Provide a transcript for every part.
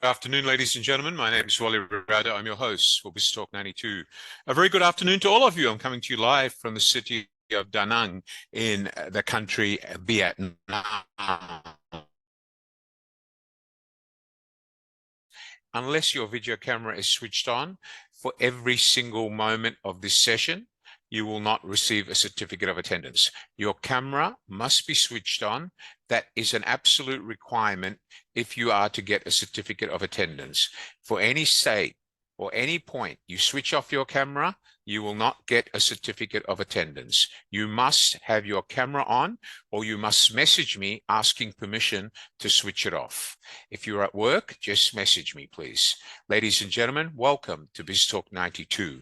Good afternoon, ladies and gentlemen. My name is Wally Rada. I'm your host for BizTalk 92. A very good afternoon to all of you. I'm coming to you live from the city of Da Nang in the country Vietnam. Unless your video camera is switched on for every single moment of this session, you will not receive a certificate of attendance. Your camera must be switched on. That is an absolute requirement if you are to get a certificate of attendance. For any state or any point you switch off your camera, you will not get a certificate of attendance. You must have your camera on, or you must message me asking permission to switch it off. If you're at work, just message me, please. Ladies and gentlemen, welcome to BizTalk 92.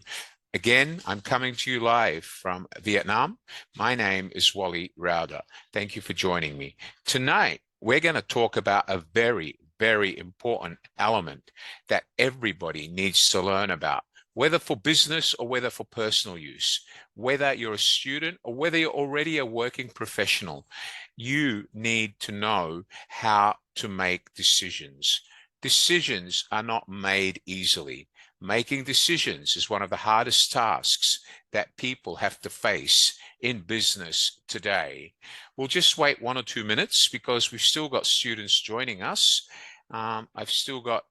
Again, I'm coming to you live from Vietnam. My name is Wally Rauda. Thank you for joining me. Tonight, we're going to talk about a very, very important element that everybody needs to learn about, whether for business or whether for personal use, whether you're a student or whether you're already a working professional. You need to know how to make decisions. Decisions are not made easily. Making decisions is one of the hardest tasks that people have to face in business today. We'll just wait 1 or 2 minutes because we've still got students joining us. I've still got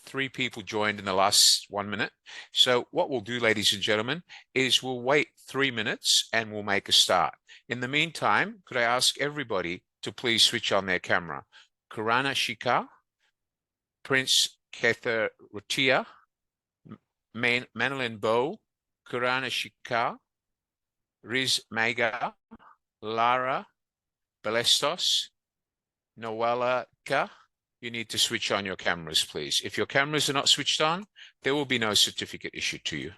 3 people joined in the last 1 minute. So what we'll do, ladies and gentlemen, is we'll wait 3 minutes and we'll make a start. In the meantime, could I ask everybody to please switch on their camera? Karana Shika, Prince Kether Rutia, Manolin Bo, Kurana Shika, Riz Mega, Lara Balestos, Noella Ka. You need to switch on your cameras, please. If your cameras are not switched on, there will be no certificate issued to you.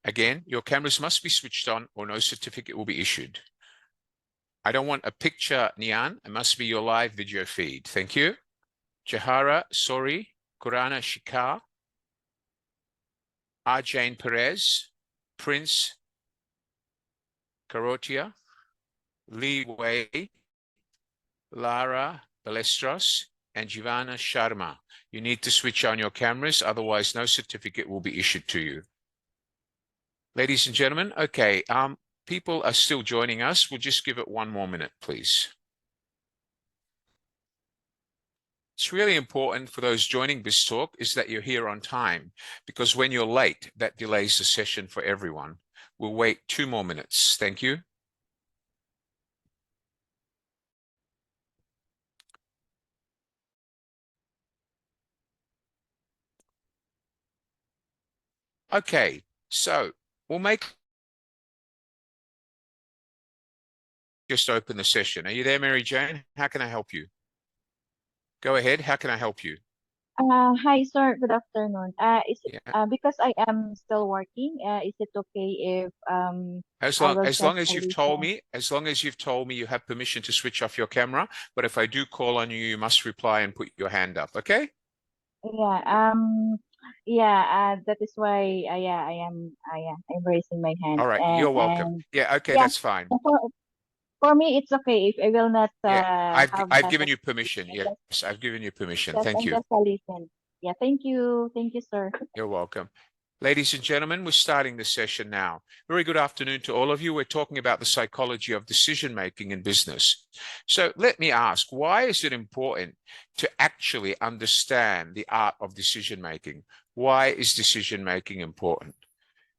Again, your cameras must be switched on or no certificate will be issued. I don't want a picture, Nian. It must be your live video feed. Thank you. Jahara, sorry. Kurana Shikar. Arjane Perez. Prince Karotia. Li Wei. Lara Balestros. And Jivana Sharma. You need to switch on your cameras, otherwise no certificate will be issued to you. Ladies and gentlemen, okay. People are still joining us. We'll just give it 1 more minute, please. It's really important for those joining BizTalk is that you're here on time, because when you're late, that delays the session for everyone. We'll wait 2 more minutes. Thank you. Okay, so we'll just open the session. Are you there, Mary Jane? How can I help you? Go ahead. How can I help you? Hi, sir. Good afternoon. Is it Yeah. because I am still working, is it okay if As I long will as long just as you've told listen? me, you have permission to switch off your camera. But if I do call on you, you must reply and put your hand up. Okay? Yeah. That is why. Yeah, I'm raising my hand. All right. You're welcome. And Yeah. Okay. yeah, That's fine. for me it's okay if I will not Yeah. have I've that. given you permission. Yes. I've given you permission. Thank I'm you. just listen. Yeah. Thank you, sir. You're welcome. Ladies and gentlemen, we're starting the session now. Very good afternoon to all of you. We're talking about the psychology of decision making in business. So let me ask, why is it important to actually understand the art of decision making? Why is decision making important?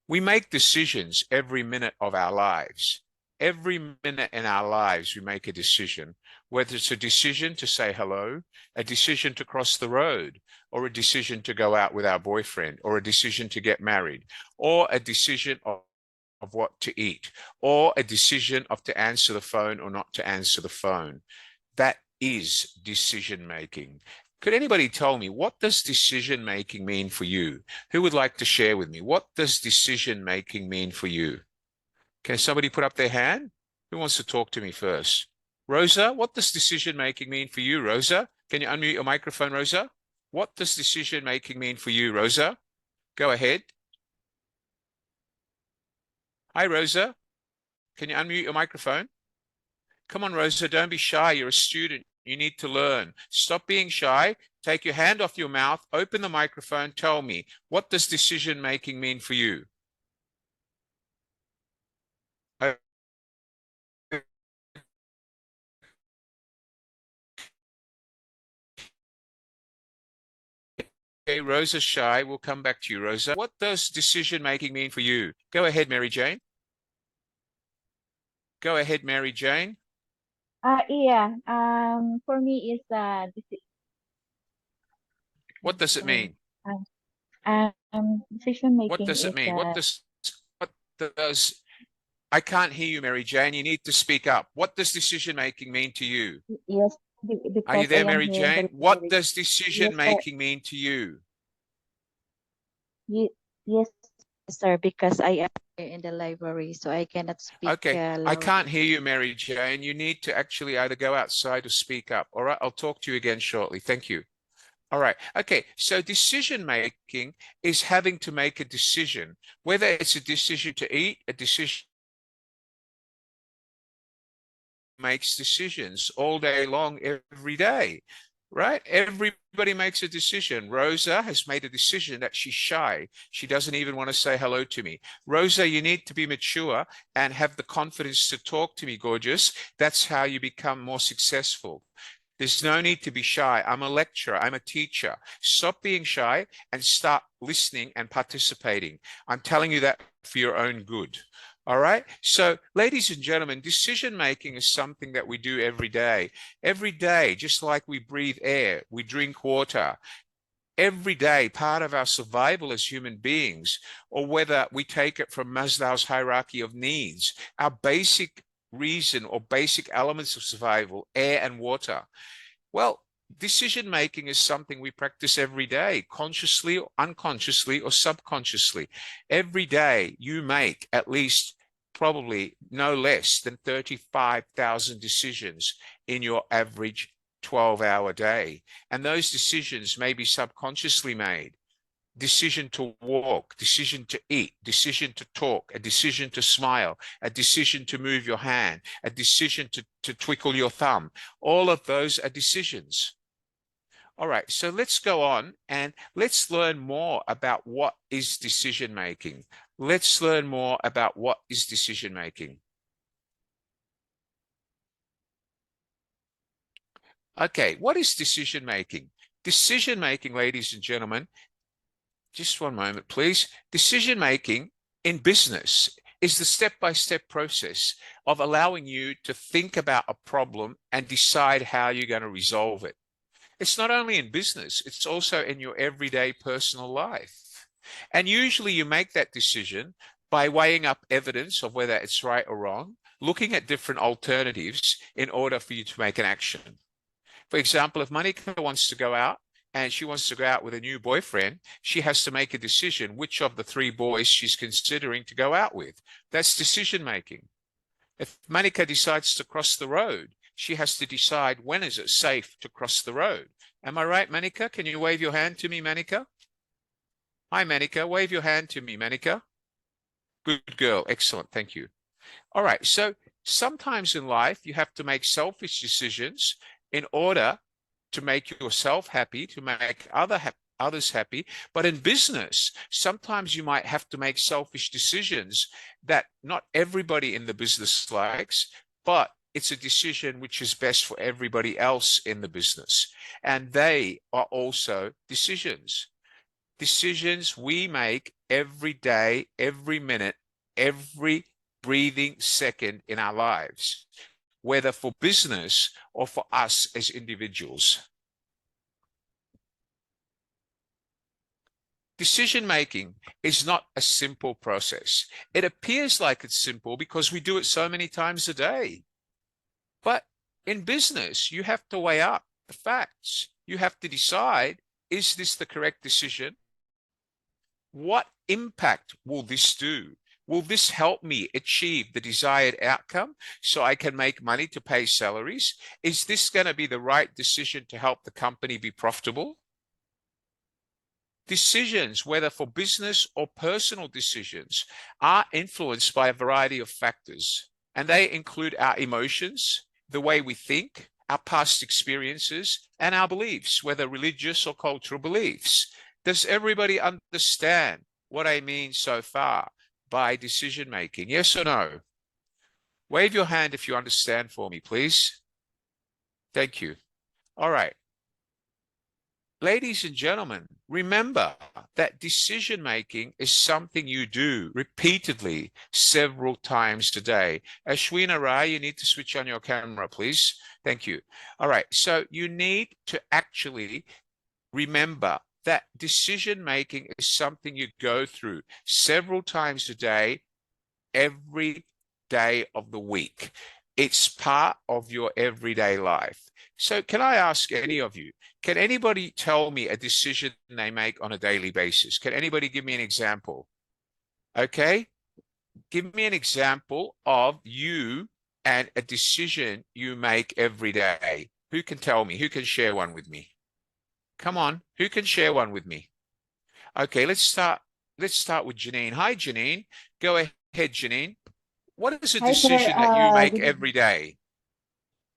We make decisions every minute of our lives. Every minute in our lives, we make a decision, whether it's a decision to say hello, a decision to cross the road, or a decision to go out with our boyfriend, or a decision to get married, or a decision of what to eat, or a decision of to answer the phone or not to answer the phone. That is decision making. Could anybody tell me, what does decision making mean for you? Who would like to share with me? What does decision making mean for you? Can somebody put up their hand? Who wants to talk to me first? Rosa, what does decision making mean for you, Rosa? Can you unmute your microphone, Rosa? What does decision making mean for you, Rosa? Go ahead. Hi, Rosa. Can you unmute your microphone? Come on, Rosa, don't be shy. You're a student. You need to learn. Stop being shy. Take your hand off your mouth. Open the microphone. Tell me, what does decision making mean for you? Okay, Rosa's shy. We'll come back to you, Rosa. What does decision making mean for you? Go ahead, Mary Jane. Go ahead, Mary Jane. Yeah. For me is What does it sorry. mean? Decision What making does it is mean? What does I can't hear you, Mary Jane. You need to speak up. What does decision making mean to you? yes, Are you because I there, am Mary here in the Jane? What library. does decision Yes, sir. making mean to you? Yes, sir. Because I am here in the library, so I cannot speak Okay, I can't loudly. hear you, Mary Jane. You need to actually either go outside or speak up. All right, I'll talk to you again shortly. Thank you. All right. Okay. So decision making is having to make a decision, whether it's a decision to eat, a decision makes decisions all day long, every day, right? Everybody makes a decision. Rosa has made a decision that she's shy. She doesn't even want to say hello to me. Rosa, you need to be mature and have the confidence to talk to me, gorgeous. That's how you become more successful. There's no need to be shy. I'm a lecturer. I'm a teacher. Stop being shy and start listening and participating. I'm telling you that for your own good. All right. So, ladies and gentlemen, decision making is something that we do every day. Every day, just like we breathe air, we drink water. Every day, part of our survival as human beings, or whether we take it from Maslow's hierarchy of needs, our basic reason or basic elements of survival, air and water. Well, decision making is something we practice every day, consciously or unconsciously or subconsciously. Every day you make at least probably no less than 35,000 decisions in your average 12-hour day. And those decisions may be subconsciously made. Decision to walk, decision to eat, decision to talk, a decision to smile, a decision to move your hand, a decision to twiddle your thumb. All of those are decisions. All right, so let's go on and let's learn more about what is decision making. Let's learn more about what is decision making. Okay, what is decision making? Decision making, ladies and gentlemen, just one moment, please. Decision making in business is the step-by-step process of allowing you to think about a problem and decide how you're going to resolve it. It's not only in business, it's also in your everyday personal life. And usually you make that decision by weighing up evidence of whether it's right or wrong, looking at different alternatives in order for you to make an action. For example, if Monica wants to go out and she wants to go out with a new boyfriend, she has to make a decision which of the three boys she's considering to go out with. That's decision making. If Monica decides to cross the road, she has to decide when is it safe to cross the road. Am I right, Monica? Can you wave your hand to me, Monica? Hi, Monica. Wave your hand to me, Monica. Good girl. Excellent. Thank you. All right. So sometimes in life, you have to make selfish decisions in order to make yourself happy, to make others happy. But in business, sometimes you might have to make selfish decisions that not everybody in the business likes, but it's a decision which is best for everybody else in the business. And they are also decisions. Decisions we make every day, every minute, every breathing second in our lives, whether for business or for us as individuals. Decision making is not a simple process. It appears like it's simple because we do it so many times a day. But in business, you have to weigh up the facts. You have to decide, is this the correct decision? What impact will this do? Will this help me achieve the desired outcome so I can make money to pay salaries? Is this going to be the right decision to help the company be profitable? Decisions, whether for business or personal decisions, are influenced by a variety of factors, and they include our emotions, the way we think, our past experiences, and our beliefs, whether religious or cultural beliefs. Does everybody understand what I mean so far by decision making? Yes or no? Wave your hand if you understand for me, please. Thank you. All right. Ladies and gentlemen, remember that decision making is something you do repeatedly several times a day. Ashwina Rai, you need to switch on your camera, please. Thank you. All right. So you need to actually remember that decision making is something you go through several times a day, every day of the week. It's part of your everyday life. So can I ask any of you, can anybody tell me a decision they make on a daily basis? Can anybody give me an example? Okay. Give me an example of you and a decision you make every day. Who can tell me? Who can share one with me? Come on. Who can share one with me? Okay, let's start with Janine. Hi, Janine. Go ahead, Janine. What is a Hi, sir. decision that you make Good every evening. day?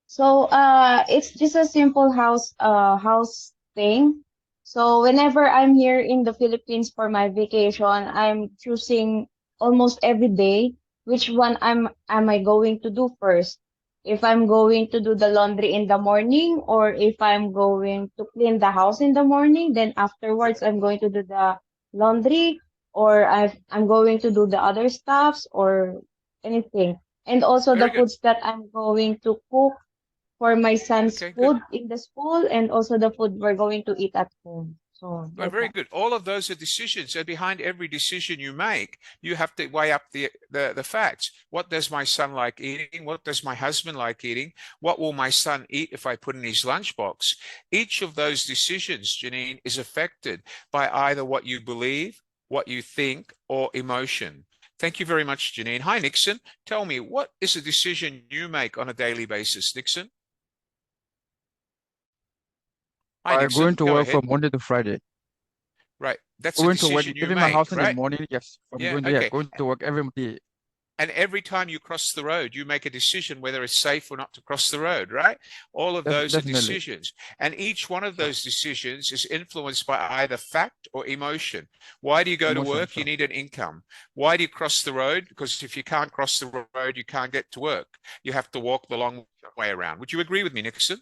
So, it's just a simple house thing. So, whenever I'm here in the Philippines for my vacation, I'm choosing almost every day which one am I going to do first. If I'm going to do the laundry in the morning, or if I'm going to clean the house in the morning, then afterwards I'm going to do the laundry, or I'm going to do the other stuffs or anything. And also the Very good. foods that I'm going to cook for my son's Okay, good. food in the school, and also the food we're going to eat at home. So Well, like very that. good. All of those are decisions, and behind every decision you make, you have to weigh up the facts. What does my son like eating? What does my husband like eating? What will my son eat if I put in his lunchbox? Each of those decisions, Janine, is affected by either what you believe, what you think, or emotion. Thank you very much, Janine. Hi, Nixon. Tell me, what is a decision you make on a daily basis, Nixon? Hi, Going Nixon. to Go work ahead. from Monday to Friday. Right. That's a Going to work, decision you leaving my house make, in the right? morning. Yes, I'm Yeah, going to, okay. going to work every day. And every time you cross the road, you make a decision whether it's safe or not to cross the road, right? All of those are Definitely. decisions. And each one of those decisions is influenced by either fact or emotion. Why do you go to Emotion, work? You sir. need an income. Why do you cross the road? Because if you can't cross the road, you can't get to work. You have to walk the long way around. Would you agree with me, Nixon?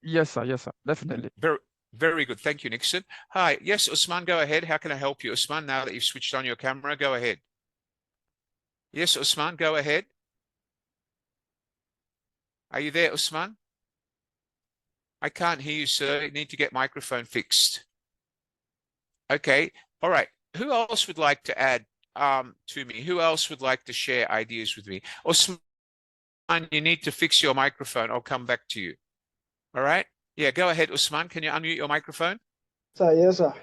Yes, sir. Yes, sir. Definitely. Very, very good. Thank you, Nixon. Hi. Yes, Usman, go ahead. How can I help you? Usman, now that you've switched on your camera, go ahead. Yes, Usman, go ahead. Are you there, Usman? I can't hear you, sir. You need to get microphone fixed. Okay. All right. Who else would like to add to me? Who else would like to share ideas with me? Usman, you need to fix your microphone. I'll come back to you. All right. Yeah, go ahead, Usman. Can you unmute your microphone? Sir, yes, sir.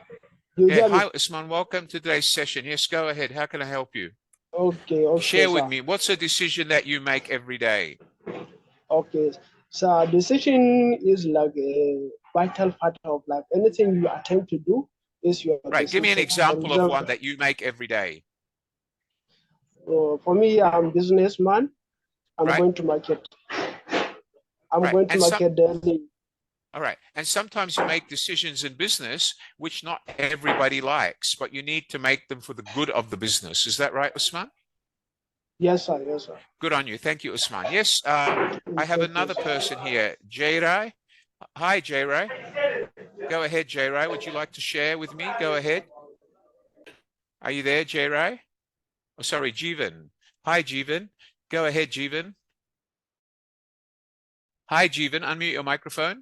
You Yeah. hear me? Hi, Usman. Welcome to today's session. Yes, go ahead. How can I help you? Okay, Share with sir. me. What's a decision that you make every day? Okay, so decision is like a vital part of like anything you attempt to do is your Right. Give me an decision. For example of one example, that you make every day. for me, I'm businessman. I'm Right. going to market. I'm Right. going to And some, market daily. all right. And sometimes you make decisions in business which not everybody likes, but you need to make them for the good of the business. Is that right, Usman? Yes, sir. Yes, sir. Good on you. Thank you, Usman. Yes, I have another person here, Jay Rai. Hi, Jay Rai. Go ahead, Jay Rai. Would you like to share with me? Go ahead. Are you there, Jay Rai? Oh, sorry, Jeevan. Hi, Jeevan. Go ahead, Jeevan. Hi, Jeevan. Unmute your microphone.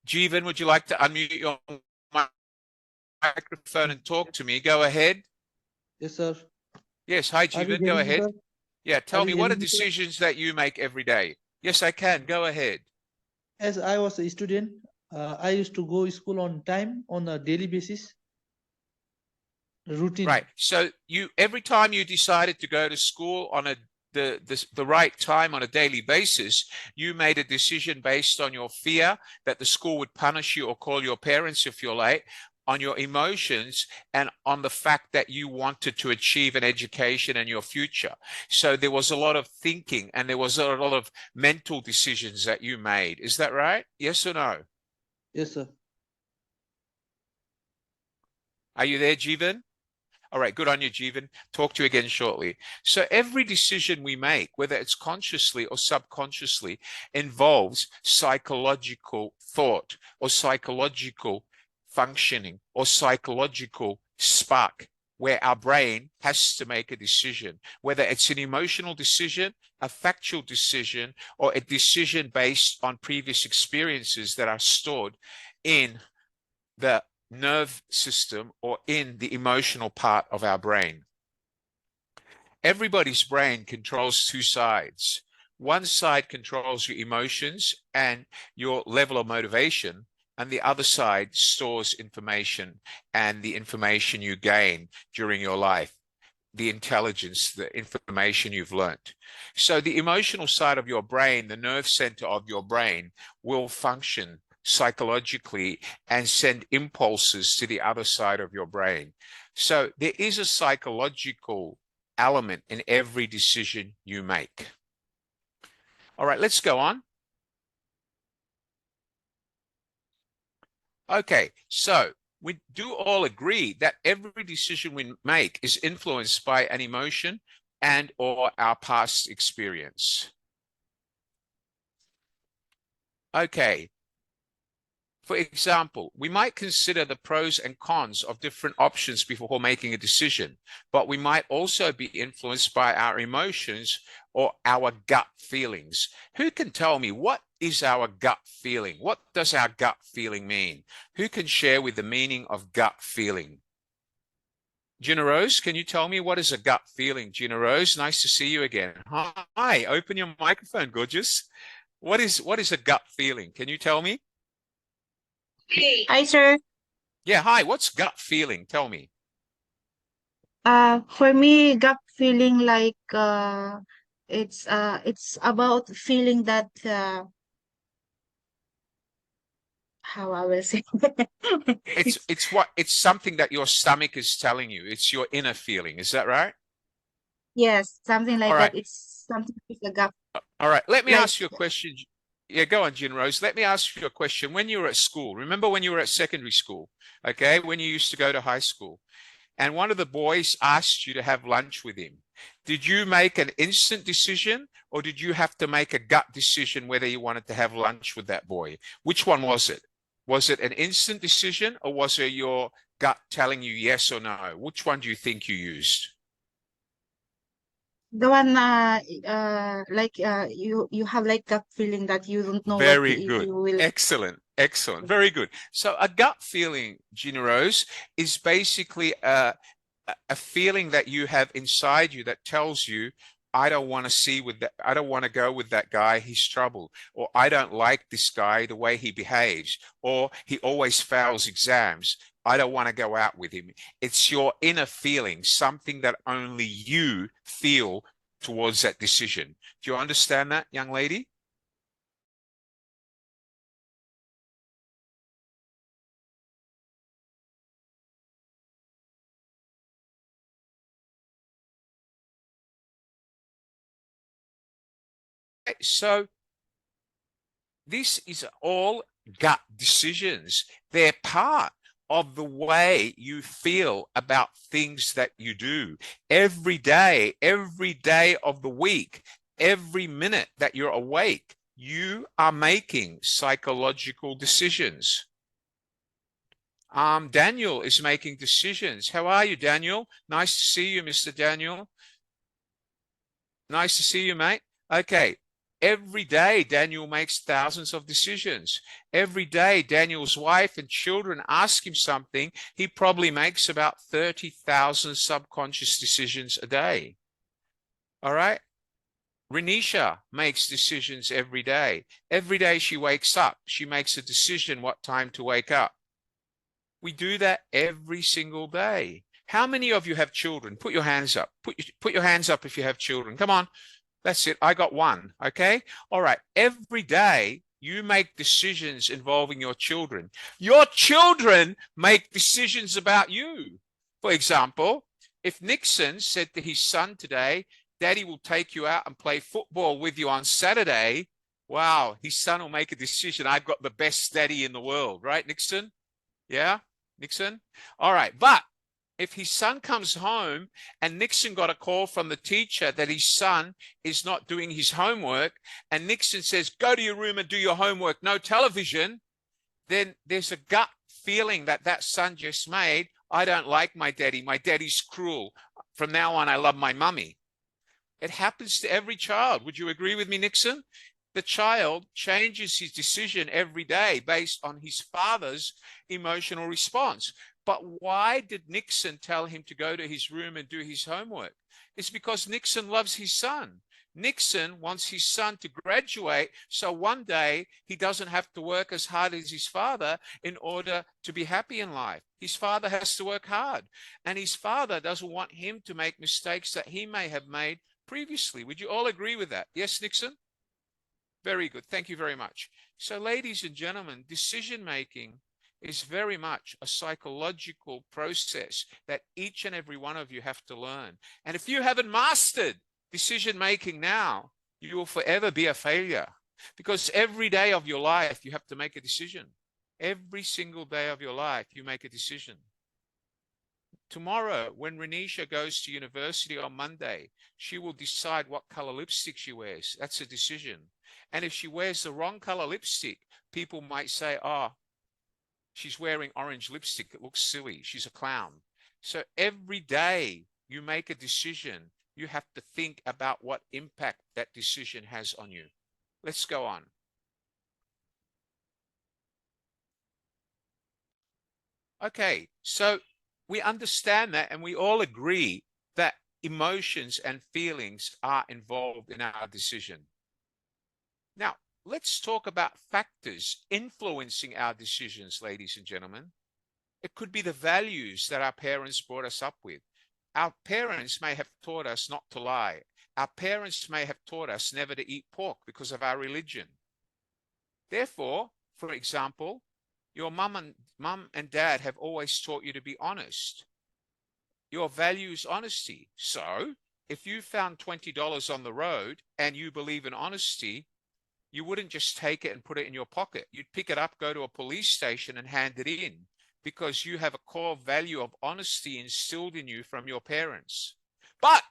Jeevan, would you like to unmute your microphone and talk to me? Go ahead. Yes, sir. Yes, hi, Are you Jeevan. Go hearing me, ahead. sir? Yeah, tell Are me, you what are hearing me, sir? decisions that you make every day? Yes, I can. Go ahead. As I was a student, I used to go to school on time on a daily basis. Routine. Right. So you every time you decided to go to school on a the right time on a daily basis, you made a decision based on your fear that the school would punish you or call your parents if you're late, on your emotions, and on the fact that you wanted to achieve an education and your future. So there was a lot of thinking and there was a lot of mental decisions that you made. Is that right? Yes or no? Yes, sir. Are you there, Jeevan? All right, good on you, Jeevan. Talk to you again shortly. So every decision we make, whether it's consciously or subconsciously, involves psychological thought or psychological functioning or psychological spark, where our brain has to make a decision, whether it's an emotional decision, a factual decision, or a decision based on previous experiences that are stored in the nerve system or in the emotional part of our brain. Everybody's brain controls two sides. One side controls your emotions and your level of motivation, and the other side stores information and the information you gain during your life, the intelligence, the information you've learned. So the emotional side of your brain, the nerve center of your brain, will function psychologically and send impulses to the other side of your brain. So there is a psychological element in every decision you make. All right, let's go on. Okay, so we do all agree that every decision we make is influenced by an emotion and or our past experience. Okay. For example, we might consider the pros and cons of different options before making a decision, but we might also be influenced by our emotions or our gut feelings. Who can tell me, what is our gut feeling? What does our gut feeling mean? Who can share with the meaning of gut feeling? Gina Rose, can you tell me what is a gut feeling? Gina Rose, nice to see you again. Hi, open your microphone, gorgeous. What is a gut feeling? Can you tell me? Hi, sir. Yeah, hi. What's gut feeling? Tell me. For me, gut feeling like it's about feeling that how I will say. It's something that your stomach is telling you. It's your inner feeling. Is that right? Yes, something like All right. that. It's something with the gut. All right. Let me Like- ask you a question. Yeah, go on, Gin Rose. Let me ask you a question. When you were at school, remember when you were at secondary school, okay, when you used to go to high school, and one of the boys asked you to have lunch with him, did you make an instant decision or did you have to make a gut decision whether you wanted to have lunch with that boy? Which one was it? Was it an instant decision or was it your gut telling you yes or no? Which one do you think you used? The one like you have like gut feeling that you don't know Very what good. you will. Excellent. Excellent. Very good. So a gut feeling, Gina Rose, is basically a feeling that you have inside you that tells you, I don't want to see with that. I don't want to go with that guy. He's trouble. Or I don't like this guy, the way he behaves, or he always fails exams. I don't want to go out with him. It's your inner feeling, something that only you feel towards that decision. Do you understand that, young lady? So this is all gut decisions. They're part of the way you feel about things that you do every day of the week, every minute that you're awake. You are making psychological decisions. Daniel is making decisions. How are you, Daniel? Nice to see you, Mr. Daniel. Nice to see you, mate. Okay. Every day, Daniel makes thousands of decisions. Every day, Daniel's wife and children ask him something. He probably makes about 30,000 subconscious decisions a day. All right. Renisha makes decisions every day. Every day she wakes up, she makes a decision what time to wake up. We do that every single day. How many of you have children? Put your hands up. Put your hands up if you have children. Come on. That's it. I got one. Okay. All right. Every day you make decisions involving your children. Your children make decisions about you. For example, if Nixon said to his son today, Daddy will take you out and play football with you on Saturday, wow, his son will make a decision. I've got the best daddy in the world, right, Nixon? Yeah, Nixon? All right. But if his son comes home and Nixon got a call from the teacher that his son is not doing his homework, and Nixon says, go to your room and do your homework, no television, then there's a gut feeling that that son just made, I don't like my daddy. My daddy's cruel. From now on, I love my mummy. It happens to every child. Would you agree with me, Nixon? The child changes his decision every day based on his father's emotional response. But why did Nixon tell him to go to his room and do his homework? It's because Nixon loves his son. Nixon wants his son to graduate so one day he doesn't have to work as hard as his father in order to be happy in life. His father has to work hard, and his father doesn't want him to make mistakes that he may have made previously. Would you all agree with that? Yes, Nixon? Very good. Thank you very much. So, ladies and gentlemen, decision-making is very much a psychological process that each and every one of you have to learn. And if you haven't mastered decision-making now, you will forever be a failure, because every day of your life, you have to make a decision. Every single day of your life, you make a decision. Tomorrow, when Renisha goes to university on Monday, she will decide what color lipstick she wears. That's a decision. And if she wears the wrong color lipstick, people might say, oh, she's wearing orange lipstick. It looks silly. She's a clown. So every day you make a decision, you have to think about what impact that decision has on you. Let's go on. Okay, so we understand that, and we all agree that emotions and feelings are involved in our decision. Now, let's talk about factors influencing our decisions, ladies and gentlemen. It could be the values that our parents brought us up with. Our parents may have taught us not to lie. Our parents may have taught us never to eat pork because of our religion. Therefore, for example, your mum and dad have always taught you to be honest. Your value is honesty. So if you found $20 on the road and you believe in honesty, you wouldn't just take it and put it in your pocket. You'd pick it up, go to a police station and hand it in, because you have a core value of honesty instilled in you from your parents. But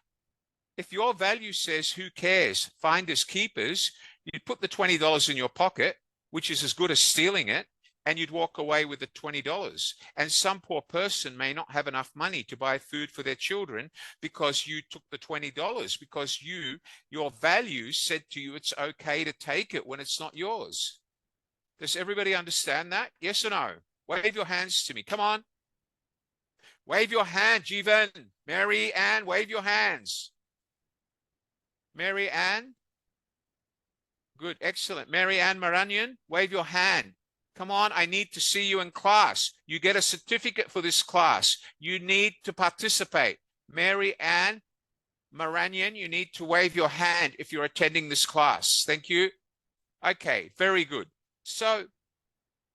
if your value says, who cares, finders keepers, you'd put the $20 in your pocket, which is as good as stealing it, and you'd walk away with the $20. And some poor person may not have enough money to buy food for their children because you took the $20, because your values said to you it's okay to take it when it's not yours. Does everybody understand that? Yes or no? Wave your hands to me. Come on. Wave your hand, Jeevan. Mary Ann, wave your hands. Mary Ann? Good, excellent. Mary Ann Maranyan, wave your hand. Come on, I need to see you in class. You get a certificate for this class. You need to participate. Mary Ann Maranyan, you need to wave your hand if you're attending this class. Thank you. Okay, very good. So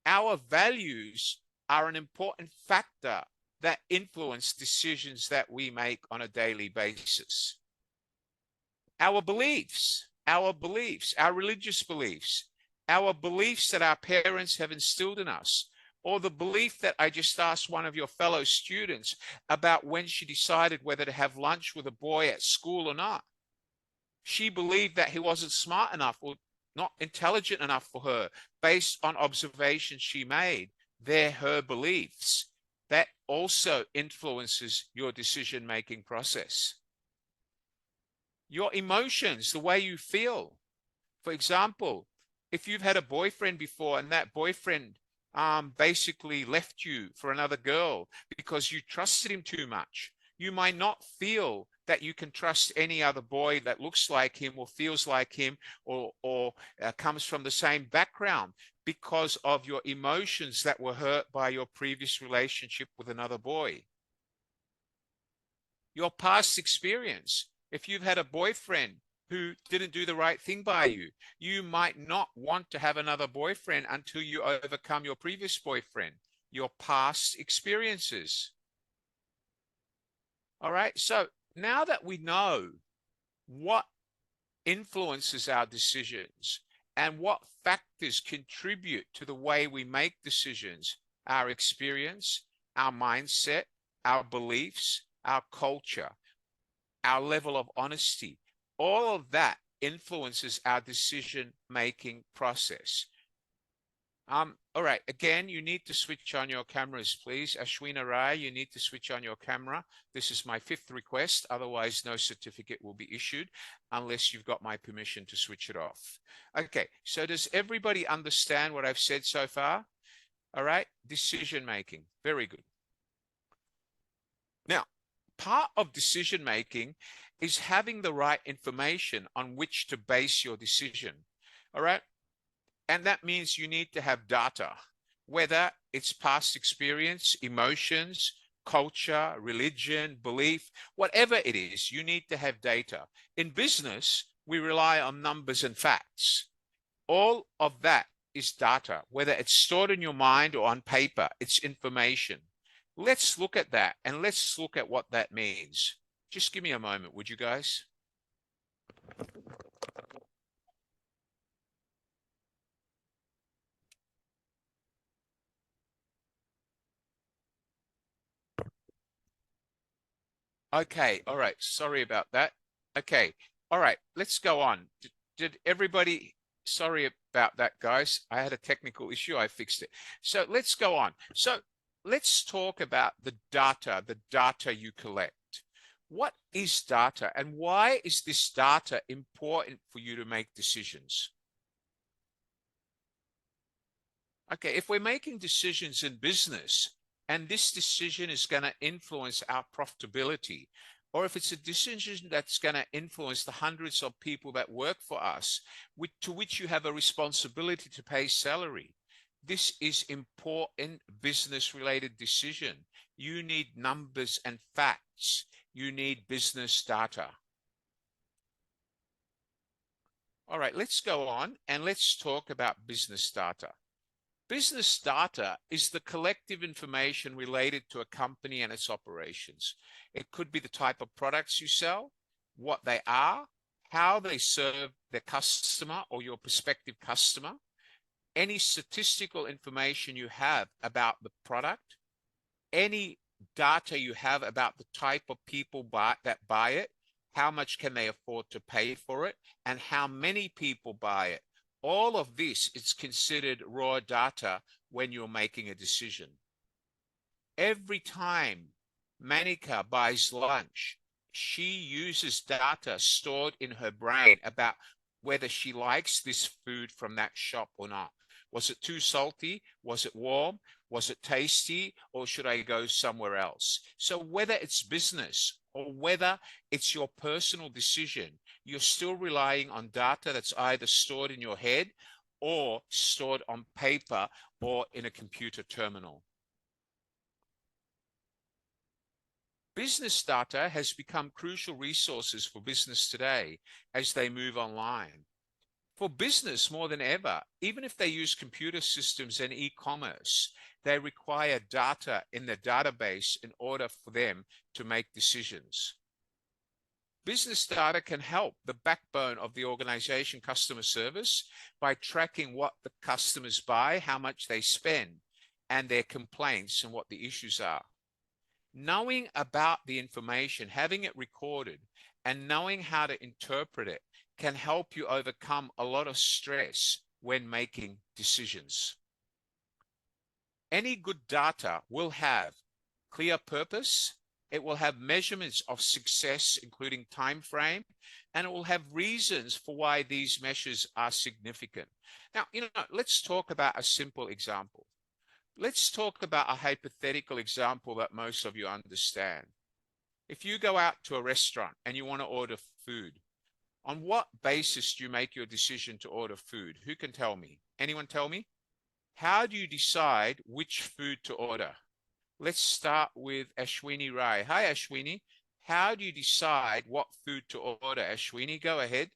our values are an important factor that influence decisions that we make on a daily basis. Our beliefs, our religious beliefs, our beliefs that our parents have instilled in us, or the belief that I just asked one of your fellow students about when she decided whether to have lunch with a boy at school or not. She believed that he wasn't smart enough or not intelligent enough for her based on observations she made. They're her beliefs. That also influences your decision-making process. Your emotions, the way you feel. For example, if you've had a boyfriend before and that boyfriend basically left you for another girl because you trusted him too much, you might not feel that you can trust any other boy that looks like him or feels like him or comes from the same background because of your emotions that were hurt by your previous relationship with another boy. Your past experience. If you've had a boyfriend who didn't do the right thing by you. You might not want to have another boyfriend until you overcome your previous boyfriend, your past experiences. All right. So now that we know what influences our decisions and what factors contribute to the way we make decisions, our experience, our mindset, our beliefs, our culture, our level of honesty, all of that influences our decision-making process. All right, again, you need to switch on your cameras, please. Ashwina Rai, you need to switch on your camera. This is my 5th request. Otherwise, no certificate will be issued unless you've got my permission to switch it off. Okay, so does everybody understand what I've said so far? All right, decision-making, very good. Now, part of decision-making is having the right information on which to base your decision. All right. And that means you need to have data, whether it's past experience, emotions, culture, religion, belief, whatever it is, you need to have data. In business, we rely on numbers and facts. All of that is data, whether it's stored in your mind or on paper, it's information. Let's look at that and let's look at what that means. Just give me a moment, would you guys? Okay, all right. Sorry about that. Okay, all right. Let's go on. Did everybody? Sorry about that, guys. I had a technical issue. I fixed it. So let's go on. So let's talk about the data you collect. What is data and why is this data important for you to make decisions? Okay, if we're making decisions in business, and this decision is going to influence our profitability, or if it's a decision that's going to influence the hundreds of people that work for us, to which you have a responsibility to pay salary, this is important business-related decision. You need numbers and facts. You need business data. All right, let's go on and let's talk about business data. Business data is the collective information related to a company and its operations. It could be the type of products you sell, what they are, how they serve their customer or your prospective customer, any statistical information you have about the product, any data you have about the type of people that buy it, how much can they afford to pay for it, and how many people buy it. All of this is considered raw data when you're making a decision. Every time Manika buys lunch, she uses data stored in her brain about whether she likes this food from that shop or not. Was it too salty? Was it warm? Was it tasty? Or should I go somewhere else? So whether it's business or whether it's your personal decision, you're still relying on data that's either stored in your head or stored on paper or in a computer terminal. Business data has become crucial resources for business today as they move online. For business more than ever, even if they use computer systems and e-commerce, they require data in their database in order for them to make decisions. Business data can help the backbone of the organization customer service by tracking what the customers buy, how much they spend, and their complaints and what the issues are. Knowing about the information, having it recorded, and knowing how to interpret it can help you overcome a lot of stress when making decisions. Any good data will have clear purpose, it will have measurements of success, including time frame, and it will have reasons for why these measures are significant. Now, let's talk about a simple example. Let's talk about a hypothetical example that most of you understand. If you go out to a restaurant and you want to order food, on what basis do you make your decision to order food? Who can tell me? Anyone tell me? How do you decide which food to order? Let's start with Ashwini Rai. Hi, Ashwini. How do you decide what food to order? Ashwini, go ahead.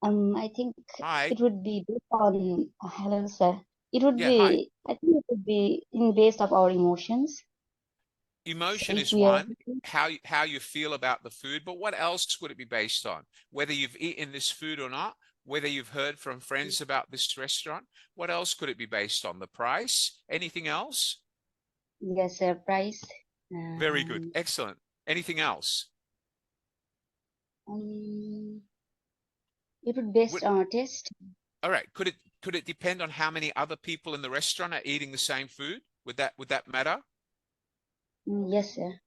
I think Hi. it would be based on, hello, sir. It would Yeah, hi. be, I think it would be in based of our emotions. So Emotion if is we are one, how you feel about the food, but what else would it be based on? Whether you've eaten this food or not, whether you've heard from friends about this restaurant, what else could it be based on? The price? Anything else? yes, sir, price. Very good. Excellent. Anything else? It would based Would- on a taste. All right. Could it depend on how many other people in the restaurant are eating the same food? Would that matter? Yes, sir.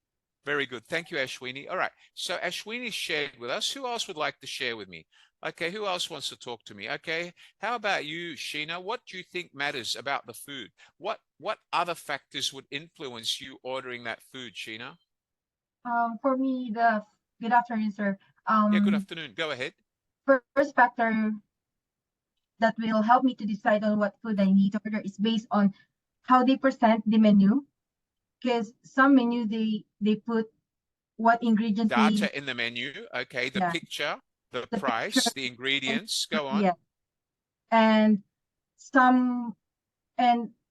Very good. Thank you, Ashwini. All right. So Ashwini shared with us. Who else would like to share with me? Okay. Who else wants to talk to me? Okay. How about you, Sheena? What do you think matters about the food? What other factors would influence you ordering that food, Sheena? For me, good afternoon, sir. Yeah, good afternoon. Go ahead. First factor that will help me to decide on what food I need to order is based on how they present the menu. Because some menu they put what ingredients they Data in the menu. Okay. The Yeah. picture, the The price, picture, the ingredients. Go on. yeah, and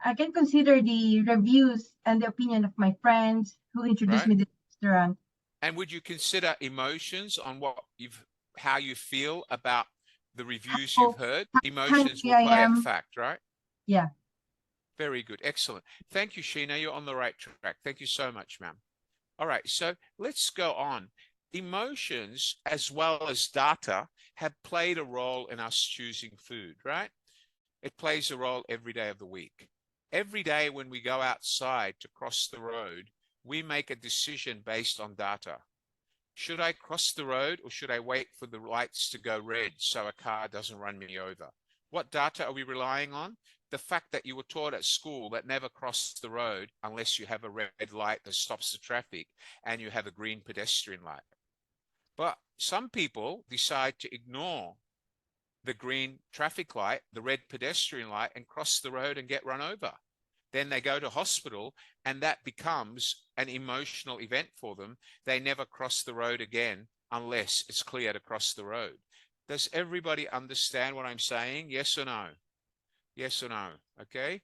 I can consider the reviews and the opinion of my friends who introduced Right. me to the restaurant. And would you consider emotions on how you feel about the reviews you've heard? Emotions will hungry I play a am. fact, right? Yeah. Very good. Excellent. Thank you, Sheena. You're on the right track. Thank you so much, ma'am. All right. So let's go on. Emotions as well as data have played a role in us choosing food, right? It plays a role every day of the week. Every day when we go outside to cross the road, we make a decision based on data. Should I cross the road or should I wait for the lights to go red so a car doesn't run me over? What data are we relying on? The fact that you were taught at school that never cross the road unless you have a red light that stops the traffic and you have a green pedestrian light. But some people decide to ignore the green traffic light, the red pedestrian light, and cross the road and get run over. Then they go to hospital and that becomes an emotional event for them. They never cross the road again unless it's clear to cross the road. Does everybody understand what I'm saying? Yes or no? Yes or no? Okay.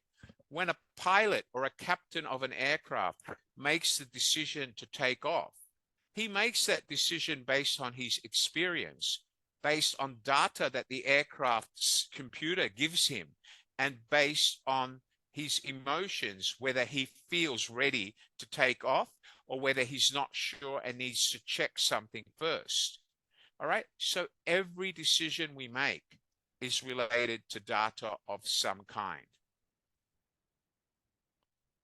When a pilot or a captain of an aircraft makes the decision to take off, he makes that decision based on his experience, based on data that the aircraft's computer gives him, and based on his emotions, whether he feels ready to take off or whether he's not sure and needs to check something first. All right. So every decision we make is related to data of some kind.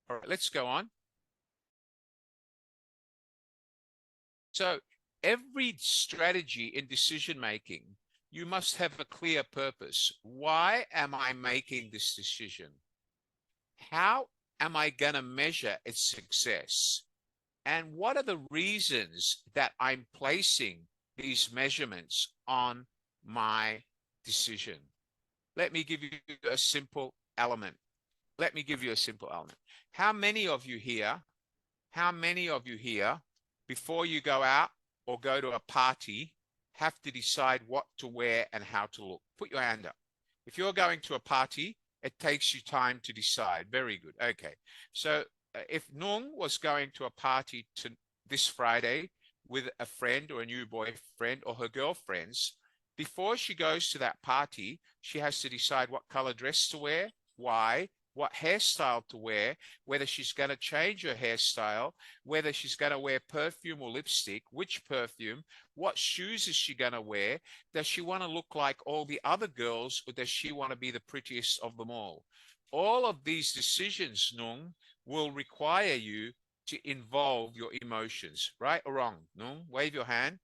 All right, let's go on. So every strategy in decision making, you must have a clear purpose. Why am I making this decision? How am I going to measure its success? And what are the reasons that I'm placing these measurements on my decision? Let me give you a simple element. How many of you here, before you go out or go to a party, have to decide what to wear and how to look? Put your hand up. If you're going to a party, it takes you time to decide. Very good. Okay. So if Nung was going to a party this Friday with a friend or a new boyfriend or her girlfriends, before she goes to that party, she has to decide what color dress to wear, why, what hairstyle to wear, whether she's going to change her hairstyle, whether she's going to wear perfume or lipstick, which perfume, what shoes is she going to wear, does she want to look like all the other girls or does she want to be the prettiest of them all? All of these decisions, Nung, will require you to involve your emotions, right or wrong? Nung, wave your hand.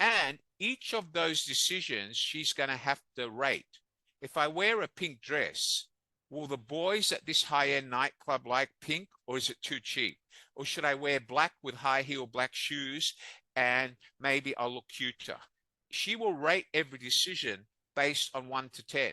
And each of those decisions, she's going to have to rate. If I wear a pink dress, will the boys at this high-end nightclub like pink, or is it too cheap? Or should I wear black with high-heel black shoes and maybe I'll look cuter? She will rate every decision based on 1 to 10.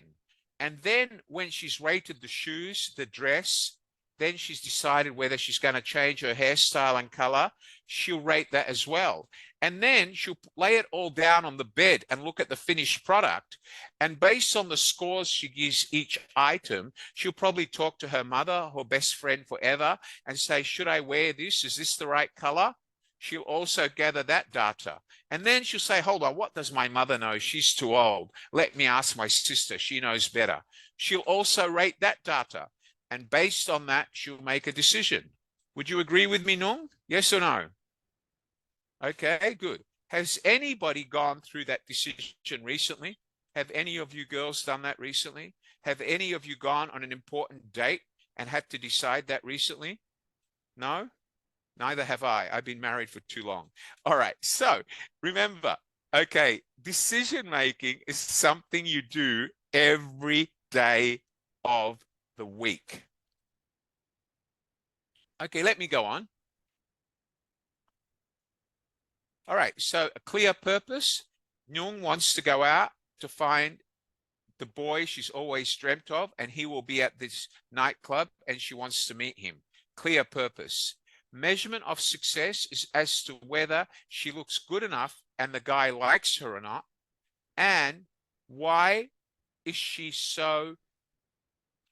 And then when she's rated the shoes, the dress, then she's decided whether she's going to change her hairstyle and color, she'll rate that as well. And then she'll lay it all down on the bed and look at the finished product. And based on the scores she gives each item, she'll probably talk to her mother, her best friend forever, and say, should I wear this? Is this the right color? She'll also gather that data. And then she'll say, hold on, what does my mother know? She's too old. Let me ask my sister. She knows better. She'll also rate that data. And based on that, she'll make a decision. Would you agree with me, Nung? Yes or no? Okay, good. Has anybody gone through that decision recently? Have any of you girls done that recently? Have any of you gone on an important date and had to decide that recently? No? Neither have I. I've been married for too long. All right. So remember, okay, decision making is something you do every day of the week. Okay, let me go on. All right. So a clear purpose. Nyung wants to go out to find the boy she's always dreamt of, and he will be at this nightclub, and she wants to meet him. Clear purpose. Measurement of success is as to whether she looks good enough and the guy likes her or not. And why is she so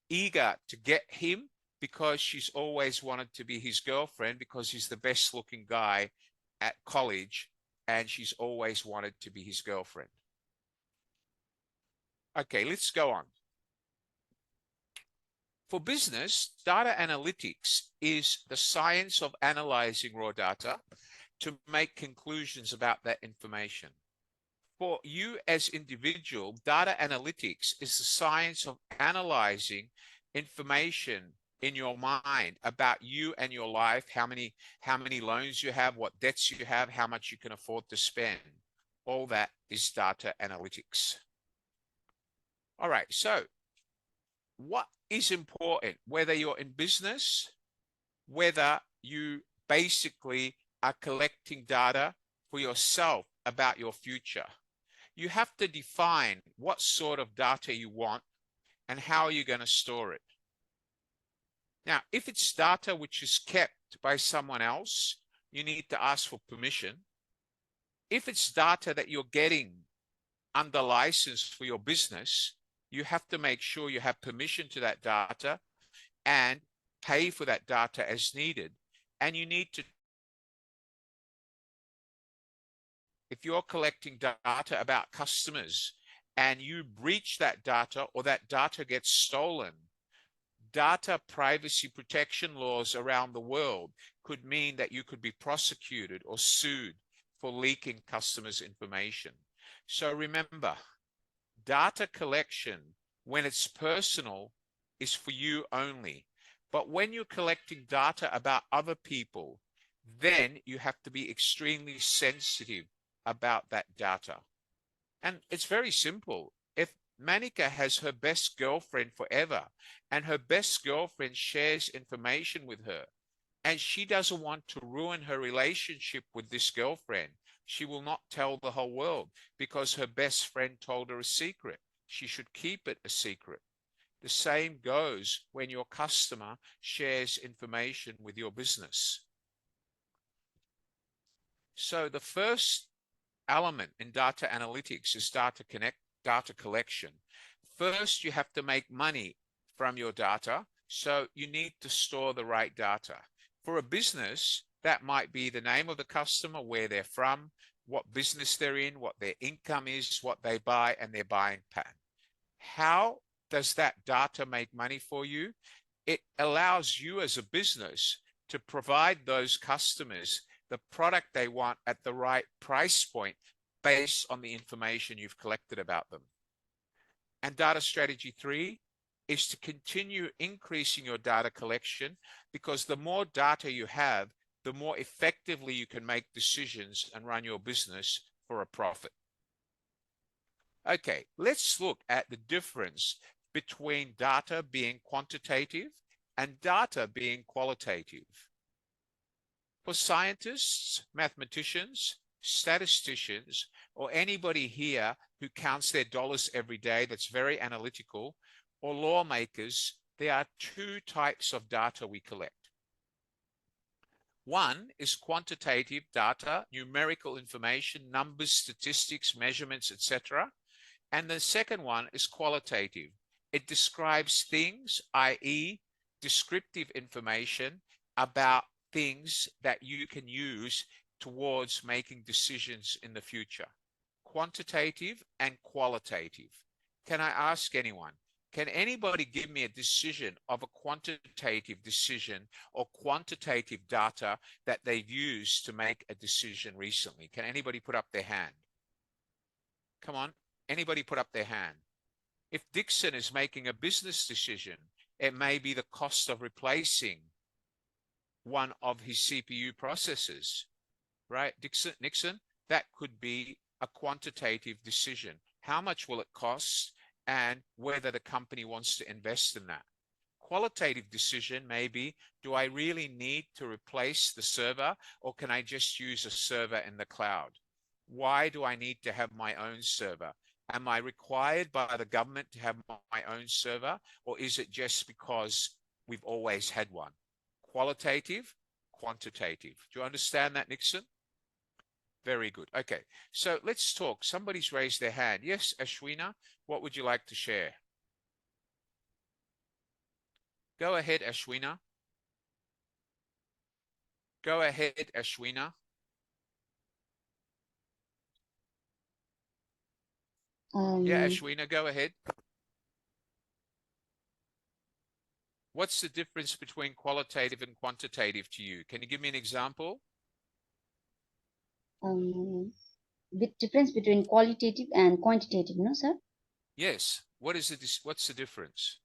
eager to get him? Because she's always wanted to be his girlfriend, because he's the best looking guy at college, and she's always wanted to be his girlfriend. Okay, let's go on. For business, data analytics is the science of analyzing raw data to make conclusions about that information. For you as individual, data analytics is the science of analyzing information in your mind about you and your life, how many loans you have, what debts you have, how much you can afford to spend. All that is data analytics. All right, so what is important, whether you're in business, whether you basically are collecting data for yourself about your future? You have to define what sort of data you want and how you're going to store it. Now, if it's data which is kept by someone else, you need to ask for permission. If it's data that you're getting under license for your business, you have to make sure you have permission to that data and pay for that data as needed. And you need to, if you're collecting data about customers and you breach that data or that data gets stolen, data privacy protection laws around the world could mean that you could be prosecuted or sued for leaking customers' information. So remember, data collection, when it's personal, is for you only. But when you're collecting data about other people, then you have to be extremely sensitive about that data. And it's very simple. If Manika has her best girlfriend forever, and her best girlfriend shares information with her, and she doesn't want to ruin her relationship with this girlfriend, she will not tell the whole world because her best friend told her a secret. She should keep it a secret. The same goes when your customer shares information with your business. So the first element in data analytics is data collection. First, you have to make money from your data, so you need to store the right data. For a business, that might be the name of the customer, where they're from, what business they're in, what their income is, what they buy, and their buying pattern. How does that data make money for you? It allows you as a business to provide those customers the product they want at the right price point based on the information you've collected about them. And data strategy 3 is to continue increasing your data collection, because the more data you have, the more effectively you can make decisions and run your business for a profit. Okay, let's look at the difference between data being quantitative and data being qualitative. For scientists, mathematicians, statisticians, or anybody here who counts their dollars every day that's very analytical, or lawmakers, there are two types of data we collect. One is quantitative data, numerical information, numbers, statistics, measurements, etc. And the second one is qualitative. It describes things, i.e., descriptive information about things that you can use towards making decisions in the future. Quantitative and qualitative. Can I ask anyone? Can anybody give me a decision of a quantitative decision or quantitative data that they've used to make a decision recently? Can anybody put up their hand? Come on, anybody put up their hand? If Dixon is making a business decision, it may be the cost of replacing one of his CPU processors, right? Nixon, that could be a quantitative decision. How much will it cost? And whether the company wants to invest in that. Qualitative decision may be, do I really need to replace the server, or can I just use a server in the cloud? Why do I need to have my own server? Am I required by the government to have my own server, or is it just because we've always had one? Qualitative, quantitative. Do you understand that, Nixon? Very good. Okay, so let's talk. Somebody's raised their hand. Yes, Ashwina, what would you like to share? Go ahead, Ashwina. Go ahead, Ashwina. Yeah, Ashwina, go ahead. What's the difference between qualitative and quantitative to you? Can you give me an example? Bit difference between qualitative and quantitative, no, sir? Yes. What is it? What's the difference?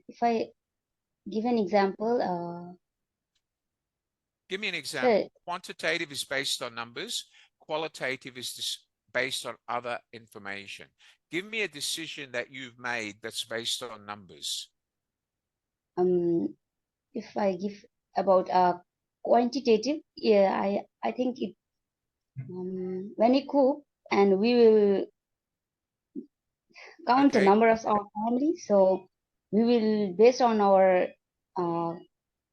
If I give an example, give me an example. Sir. Quantitative is based on numbers. Qualitative is based on other information. Give me a decision that you've made that's based on numbers. If I give about quantitative, yeah, I think it when we cook and we will count the Okay. number of our family, so we will based on our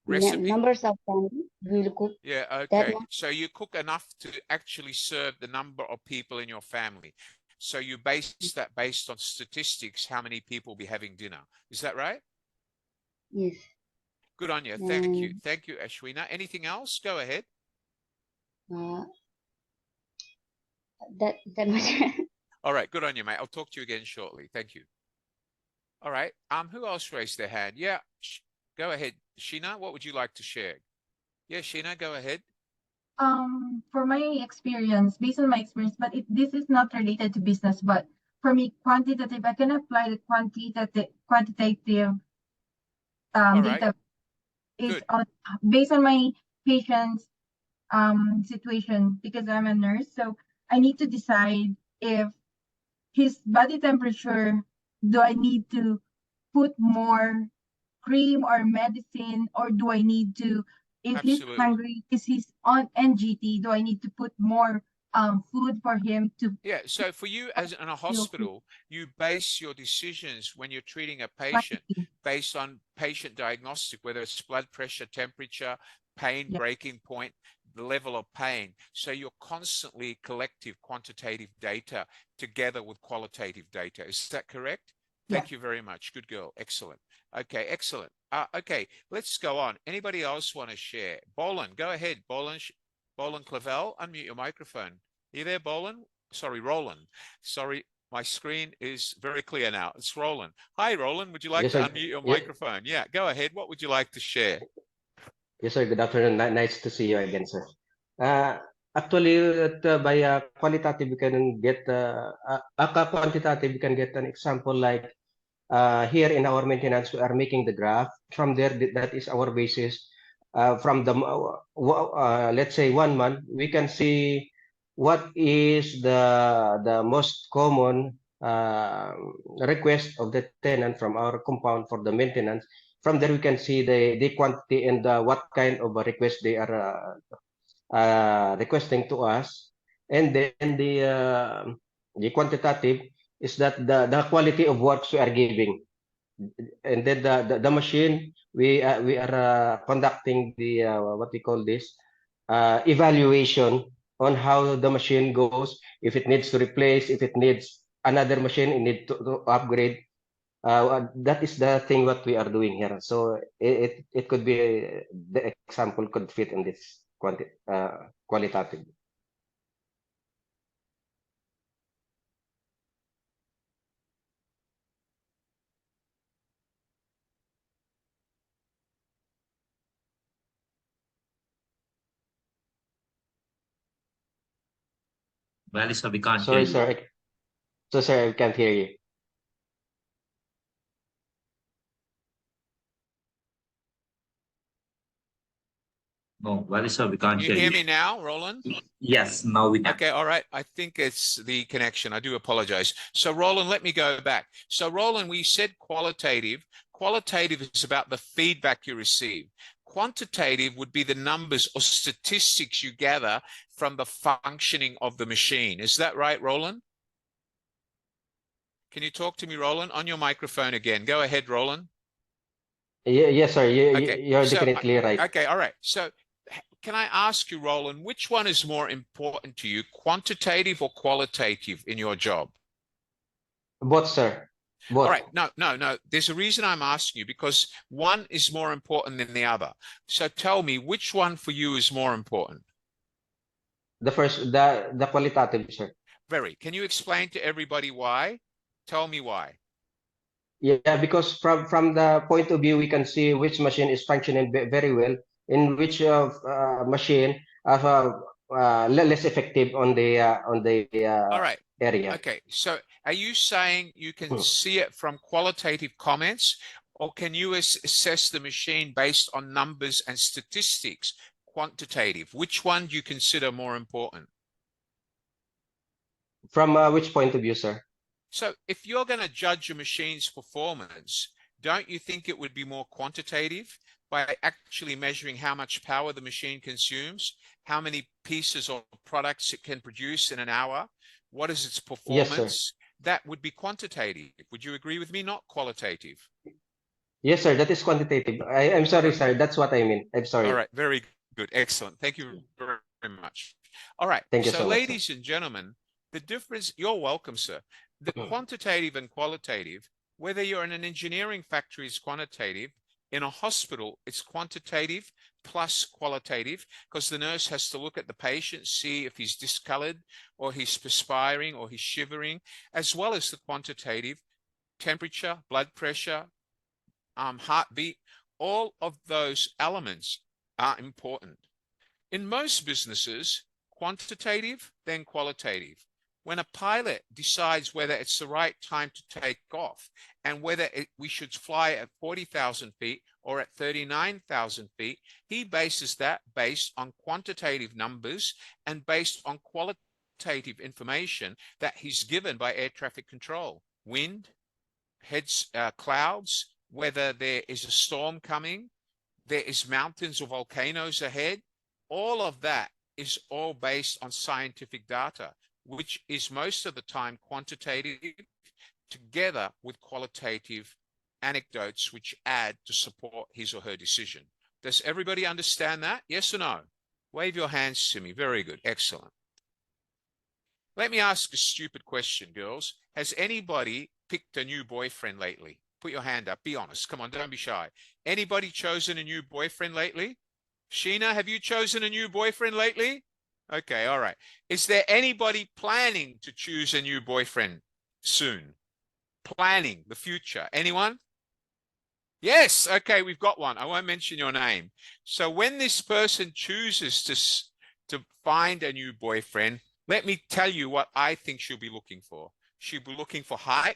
Recipe? numbers of family, we will cook. Yeah, That okay. one. So you cook enough to actually serve the number of people in your family. So you base that based on statistics, how many people will be having dinner. Is that right? Yes. Good on you. Thank you. Thank you, Ashwina. Anything else? Go ahead. That much. All right. Good on you, mate. I'll talk to you again shortly. Thank you. All right. Who else raised their hand? Yeah. Go ahead. Sheena, what would you like to share? Yeah, Sheena, go ahead. For my experience, based on my experience, but this is not related to business, but for me, quantitative, I can apply the quantitative All right. data is Good. based on my patient's situation, because I'm a nurse. So I need to decide if his body temperature, do I need to put more cream or medicine, or do I need to, if he's Absolutely. hungry, is he's on NGT, do I need to put more food for him to? Yeah. So for you as in a hospital, you base your decisions when you're treating a patient based on patient diagnostic, whether it's blood pressure, temperature, pain, Yeah. breaking point, the level of pain. So you're constantly collecting quantitative data together with qualitative data. Is that correct? Thank you very much. Good girl. Excellent. Okay, excellent. Okay, let's go on. Anybody else want to share? Bolan, go ahead. Bolan Clavel, unmute your microphone. Are you there, Bolan? Sorry, Roland. Sorry, my screen is very clear now. It's Roland. Hi, Roland. Would you like Yes, to sir. unmute your Yes. microphone? Yeah, go ahead. What would you like to share? Yes, sir. Good afternoon. Nice to see you again, sir. Actually, by qualitative, you can get quantitative. You can get an example like here in our maintenance, we are making the graph. From there, that is our basis. From the let's say 1 month, we can see what is the most common request of the tenant from our compound for the maintenance. From there, we can see the quantity and what kind of a request they are requesting to us. And then the quantitative is that the quality of works we are giving. and then the machine, we are conducting the what we call this evaluation on how the machine goes, if it needs to replace, if it needs another machine, it need to upgrade. That is the thing what we are doing here. So it could be the example could fit in this qualitative. Well, sir, we can't Sorry, hear you. sir. So, sir, I can't hear you. No, well, sir, we can't Can you hear hear you. me now, Roland? Yes, now we can. Okay, all right. I think it's the connection. I do apologize. So, Roland, let me go back. So, Roland, we said qualitative. Qualitative is about the feedback you receive. Quantitative would be the numbers or statistics you gather from the functioning of the machine. Is that right, Roland? Can you talk to me, Roland? On your microphone again. Go ahead, Roland. Yes, sir. Okay, You're so, definitely right. Okay, all right. So, can I ask you, Roland, which one is more important to you, quantitative or qualitative in your job? Both, sir. Both. All right. No. There's a reason I'm asking you, because one is more important than the other. So tell me, which one for you is more important? The first, the qualitative, sir. Very. Can you explain to everybody why? Tell me why. Yeah, because from the point of view, we can see which machine is functioning very well, in which machine less effective on the All right. area. Okay. So are you saying you can see it from qualitative comments, or can you assess the machine based on numbers and statistics, quantitative? Which one do you consider more important? From which point of view, sir? So if you're going to judge a machine's performance, don't you think it would be more quantitative by actually measuring how much power the machine consumes, how many pieces or products it can produce in an hour, what is its performance? Yes, sir. That would be quantitative. Would you agree with me? Not qualitative. Yes, sir. That is quantitative. I'm sorry, sir. That's what I mean. I'm sorry. All right. Very good. Excellent. Thank you very much. All right. Thank you so much, ladies and gentlemen, the difference, you're welcome, sir. The quantitative and qualitative, whether you're in an engineering factory, it's quantitative. In a hospital, it's quantitative plus qualitative, because the nurse has to look at the patient, see if he's discolored or he's perspiring or he's shivering, as well as the quantitative, temperature, blood pressure, heartbeat. All of those elements are important. In most businesses, quantitative, then qualitative. When a pilot decides whether it's the right time to take off and whether we should fly at 40,000 feet or at 39,000 feet, he bases that based on quantitative numbers and based on qualitative information that he's given by air traffic control. Wind, clouds, whether there is a storm coming, there is mountains or volcanoes ahead. All of that is all based on scientific data, which is most of the time quantitative, together with qualitative anecdotes which add to support his or her decision. Does everybody understand that? Yes or no? Wave your hands to me. Very good. Excellent. Let me ask a stupid question, girls. Has anybody picked a new boyfriend lately? Put your hand up. Be honest. Come on, don't be shy. Anybody chosen a new boyfriend lately? Sheena, have you chosen a new boyfriend lately? Okay, all right. Is there anybody planning to choose a new boyfriend soon? Planning the future. Anyone? Yes. Okay, we've got one. I won't mention your name. So when this person chooses to find a new boyfriend, let me tell you what I think she'll be looking for. She'll be looking for height,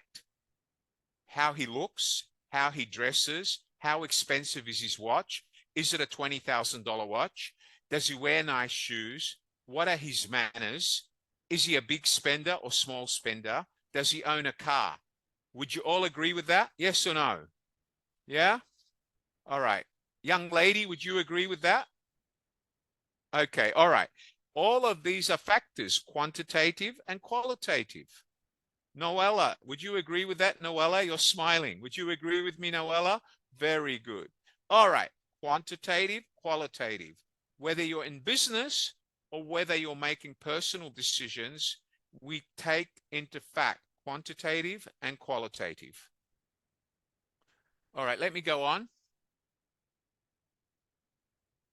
how he looks, how he dresses, how expensive is his watch. Is it a $20,000 watch? Does he wear nice shoes? What are his manners? Is he a big spender or small spender? Does he own a car? Would you all agree with that? Yes or no? Yeah? All right. Young lady, would you agree with that? Okay, all right. All of these are factors, quantitative and qualitative. Noella, would you agree with that, Noella? You're smiling. Would you agree with me, Noella? Very good. All right. Quantitative, qualitative. Whether you're in business or whether you're making personal decisions, we take into fact quantitative and qualitative. All right, let me go on.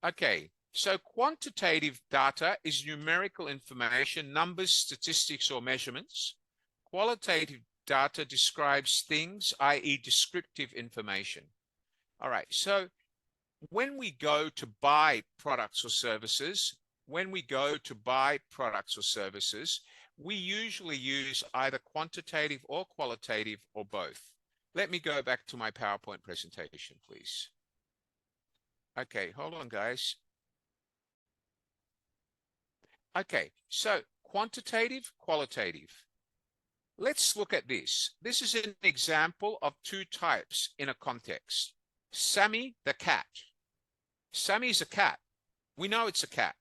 Okay, so quantitative data is numerical information, numbers, statistics, or measurements. Qualitative data describes things, i.e. descriptive information. All right, so when we go to buy products or services, we usually use either quantitative or qualitative or both. Let me go back to my PowerPoint presentation, please. Okay, hold on, guys. Okay, so quantitative, qualitative. Let's look at this. This is an example of two types in a context. Sammy the cat. Sammy is a cat. We know it's a cat.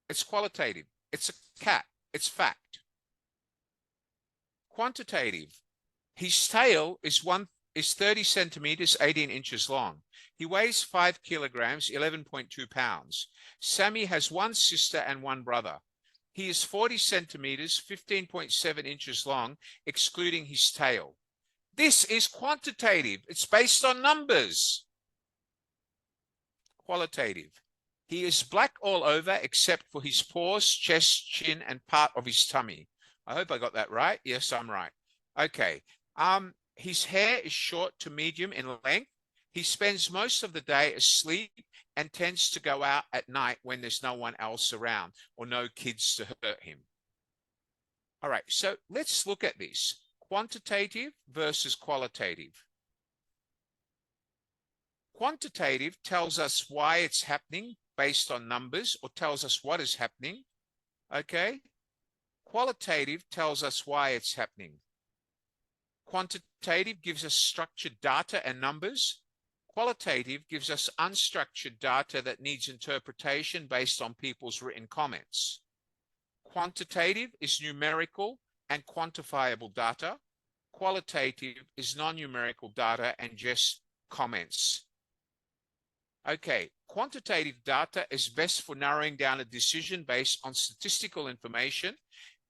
It's qualitative. It's a cat. It's fact. Quantitative. His tail is 30 centimeters, 18 inches long. He weighs 5 kilograms, 11.2 pounds. Sammy has one sister and one brother. He is 40 centimeters, 15.7 inches long, excluding his tail. This is quantitative. It's based on numbers. Qualitative. He is black all over except for his paws, chest, chin, and part of his tummy. I hope I got that right. Yes, I'm right. Okay. His hair is short to medium in length. He spends most of the day asleep and tends to go out at night when there's no one else around or no kids to hurt him. All right, so let's look at this. Quantitative versus qualitative. Quantitative tells us why it's happening based on numbers or tells us what is happening. Okay. Qualitative tells us why it's happening. Quantitative gives us structured data and numbers. Qualitative gives us unstructured data that needs interpretation based on people's written comments. Quantitative is numerical and quantifiable data. Qualitative is non-numerical data and just comments. Okay, quantitative data is best for narrowing down a decision based on statistical information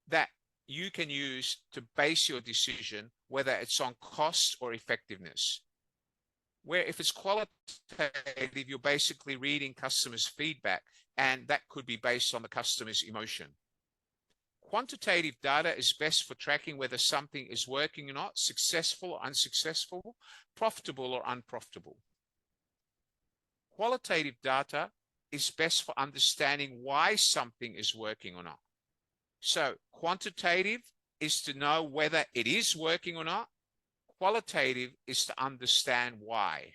that you can use to base your decision, whether it's on cost or effectiveness. Where if it's qualitative, you're basically reading customers' feedback, and that could be based on the customer's emotion. Quantitative data is best for tracking whether something is working or not, successful or unsuccessful, profitable or unprofitable. Qualitative data is best for understanding why something is working or not. So quantitative is to know whether it is working or not. Qualitative is to understand why.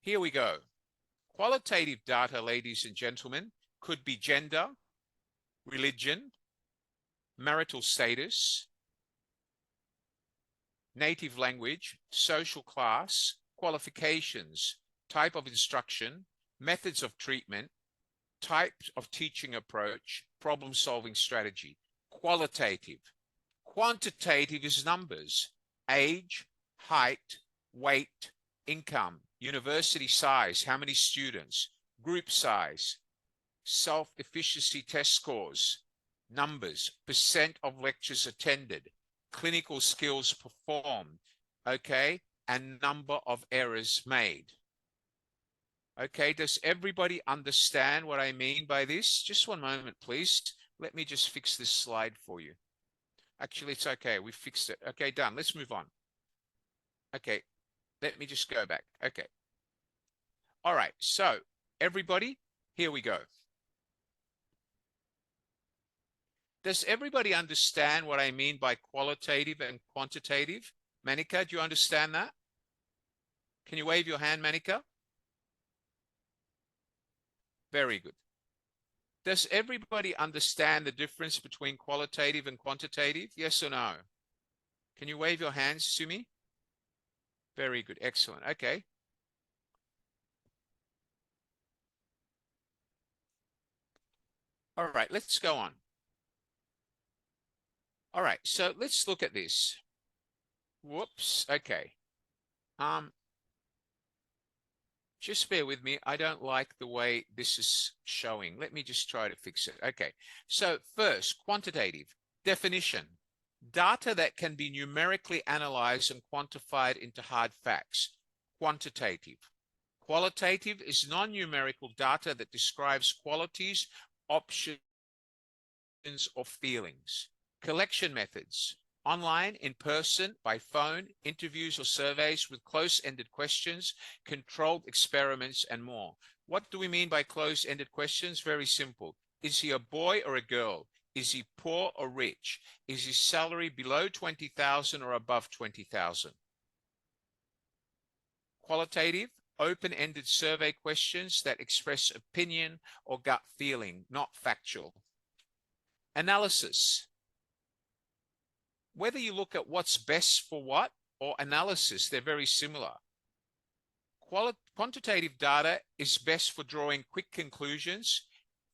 Here we go. Qualitative data, ladies and gentlemen, could be gender, religion, marital status, native language, social class, qualifications, type of instruction, methods of treatment, types of teaching approach, problem-solving strategy. Qualitative. Quantitative is numbers, age, height, weight, income, university size, how many students, group size, self-efficacy test scores, numbers, percent of lectures attended, clinical skills performed, okay, and number of errors made. Okay, does everybody understand what I mean by this? Just one moment, please. Let me just fix this slide for you. Actually, it's okay. We fixed it. Okay, done. Let's move on. Okay, let me just go back. Okay. All right, so everybody, here we go. Does everybody understand what I mean by qualitative and quantitative? Manika, do you understand that? Can you wave your hand, Manika? Very good. Does everybody understand the difference between qualitative and quantitative? Yes or no? Can you wave your hands to me? Very good. Excellent. Okay. All right, let's go on. All right, so let's look at this. Whoops. Okay. Just bear with me. I don't like the way this is showing. Let me just try to fix it. Okay. So first, quantitative definition. Data that can be numerically analyzed and quantified into hard facts. Quantitative. Qualitative is non-numerical data that describes qualities, options, or feelings. Collection methods. Online, in person, by phone, interviews or surveys with close-ended questions, controlled experiments, and more. What do we mean by close-ended questions? Very simple. Is he a boy or a girl? Is he poor or rich? Is his salary below 20,000 or above 20,000? Qualitative, open-ended survey questions that express opinion or gut feeling, not factual. Analysis. Whether you look at what's best for what or analysis, they're very similar. Quantitative data is best for drawing quick conclusions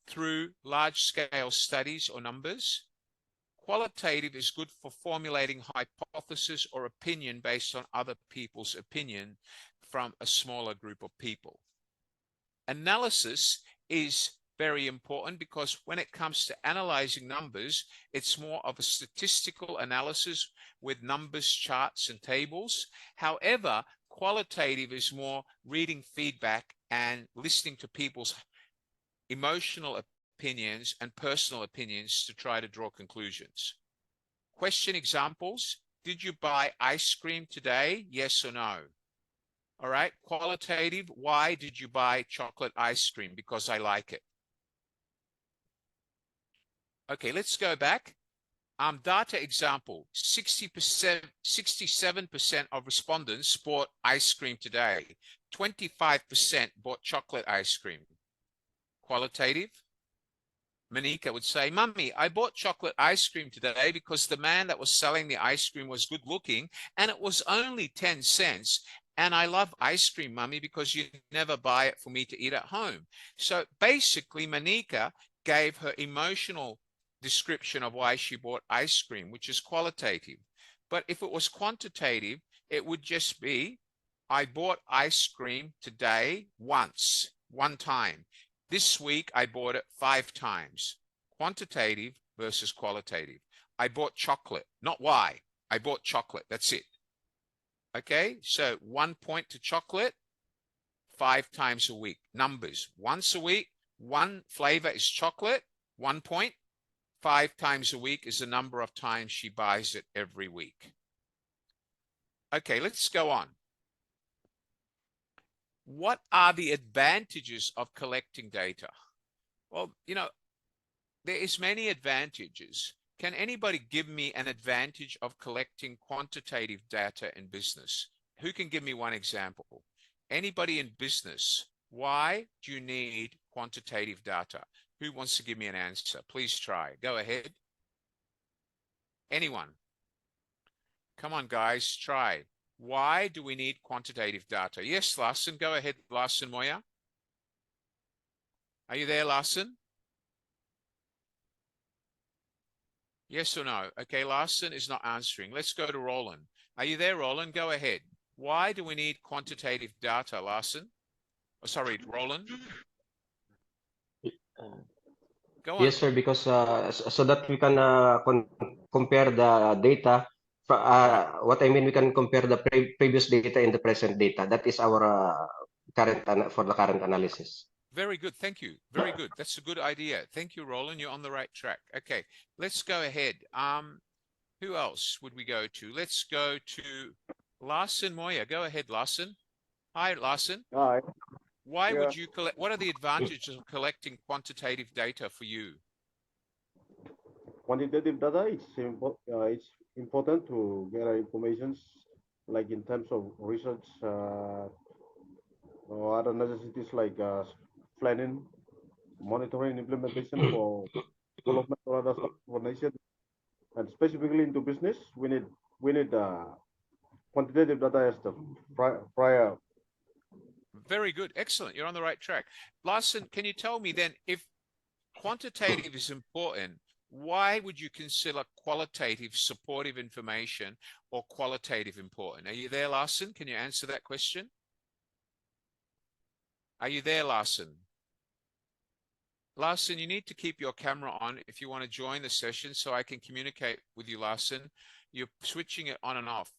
through large-scale studies or numbers. Qualitative is good for formulating hypothesis or opinion based on other people's opinion from a smaller group of people. Analysis is very important because when it comes to analyzing numbers, it's more of a statistical analysis with numbers, charts, and tables. However, qualitative is more reading feedback and listening to people's emotional opinions and personal opinions to try to draw conclusions. Question examples. Did you buy ice cream today? Yes or no? All right. Qualitative. Why did you buy chocolate ice cream? Because I like it. Okay, let's go back. Data example, 67% of respondents bought ice cream today. 25% bought chocolate ice cream. Qualitative. Manika would say, Mummy, I bought chocolate ice cream today because the man that was selling the ice cream was good looking and it was only 10 cents. And I love ice cream, Mummy, because you never buy it for me to eat at home. So basically, Manika gave her emotional description of why she bought ice cream, which is qualitative. But if it was quantitative, it would just be, I bought ice cream today once, one time. This week, I bought it 5 times. Quantitative versus qualitative. I bought chocolate, not why. I bought chocolate, that's it. Okay, so 1 point to chocolate, 5 times a week. Numbers, once a week, 1 flavor is chocolate, 1 point. 5 times a week is the number of times she buys it every week. Okay, let's go on. What are the advantages of collecting data? Well, you know, there is many advantages. Can anybody give me an advantage of collecting quantitative data in business? Who can give me one example? Anybody in business, why do you need quantitative data? Who wants to give me an answer? Please try. Go ahead. Anyone? Come on, guys, try. Why do we need quantitative data? Yes, Larson, go ahead, Larson Moya. Are you there, Larson? Yes or no? Okay, Larson is not answering. Let's go to Roland. Are you there, Roland? Go ahead. Why do we need quantitative data, Larson? Oh, sorry, Roland. Go on. Yes, sir, because so that we can compare the data. What I mean, we can compare the previous data and the present data. That is our for the current analysis. Very good. Thank you. Very good. That's a good idea. Thank you, Roland. You're on the right track. Okay, let's go ahead. Who else would we go to? Let's go to Larson Moya. Go ahead, Larson. Hi, Larson. Hi. Why would you collect? What are the advantages of collecting quantitative data for you? Quantitative data, it's important to get information like in terms of research or other necessities like planning, monitoring, implementation for development or other stuff for nation. And specifically into business, we need quantitative data as the prior. Very good. Excellent. You're on the right track. Larson, can you tell me then, if quantitative is important, why would you consider qualitative supportive information or qualitative important? Are you there, Larson? Can you answer that question? Are you there, Larson? Larson, you need to keep your camera on if you want to join the session so I can communicate with you, Larson. You're switching it on and off.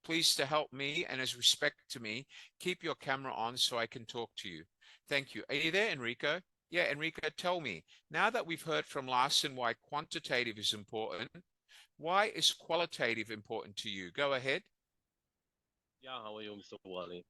Please, to help me and as respect to me, keep your camera on so I can talk to you. Thank you. Are you there, Enrico? Yeah, Enrico, tell me, now that we've heard from Larson why quantitative is important, why is qualitative important to you? Go ahead. Yeah, how are you, Mr. Wally?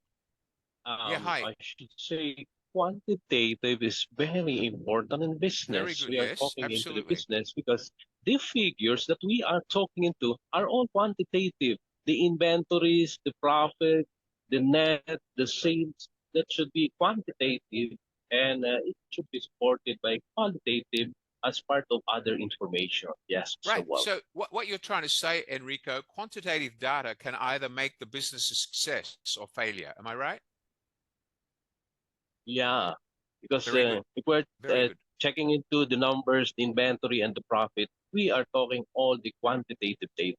Yeah, hi. I should say quantitative is very important in Very business. good. We are Yes, talking into the absolutely. business because the figures that we are talking into are all quantitative. The inventories, the profit, the net, the sales, that should be quantitative, and it should be supported by qualitative as part of other information. Yes, Mr. Right. Wally. So what you're trying to say, Enrico, quantitative data can either make the business a success or failure. Am I right? Yeah, because Very good. if we're Very good. checking into the numbers, the inventory, and the profit, we are talking all the quantitative data.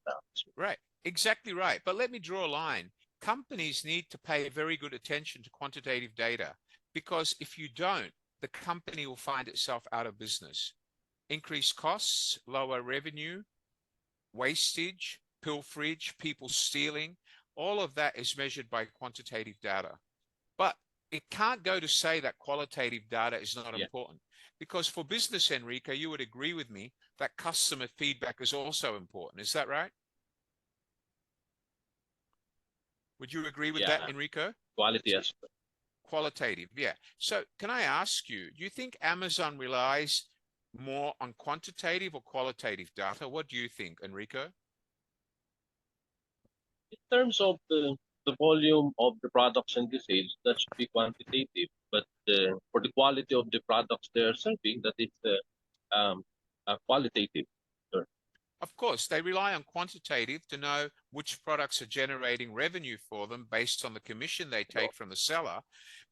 Right. Exactly right. But let me draw a line. Companies need to pay very good attention to quantitative data because if you don't, the company will find itself out of business. Increased costs, lower revenue, wastage, pilferage, people stealing, all of that is measured by quantitative data. But it can't go to say that qualitative data is not important because for business, Enrico, you would agree with me that customer feedback is also important. Is that right? Would you agree with that, Enrico? Quality aspect. Qualitative, yeah. So can I ask you, do you think Amazon relies more on quantitative or qualitative data? What do you think, Enrico? In terms of the volume of the products and the sales, that should be quantitative. But for the quality of the products they are serving, that is qualitative. Sure. Of course, they rely on quantitative to know which products are generating revenue for them based on the commission they take from the seller.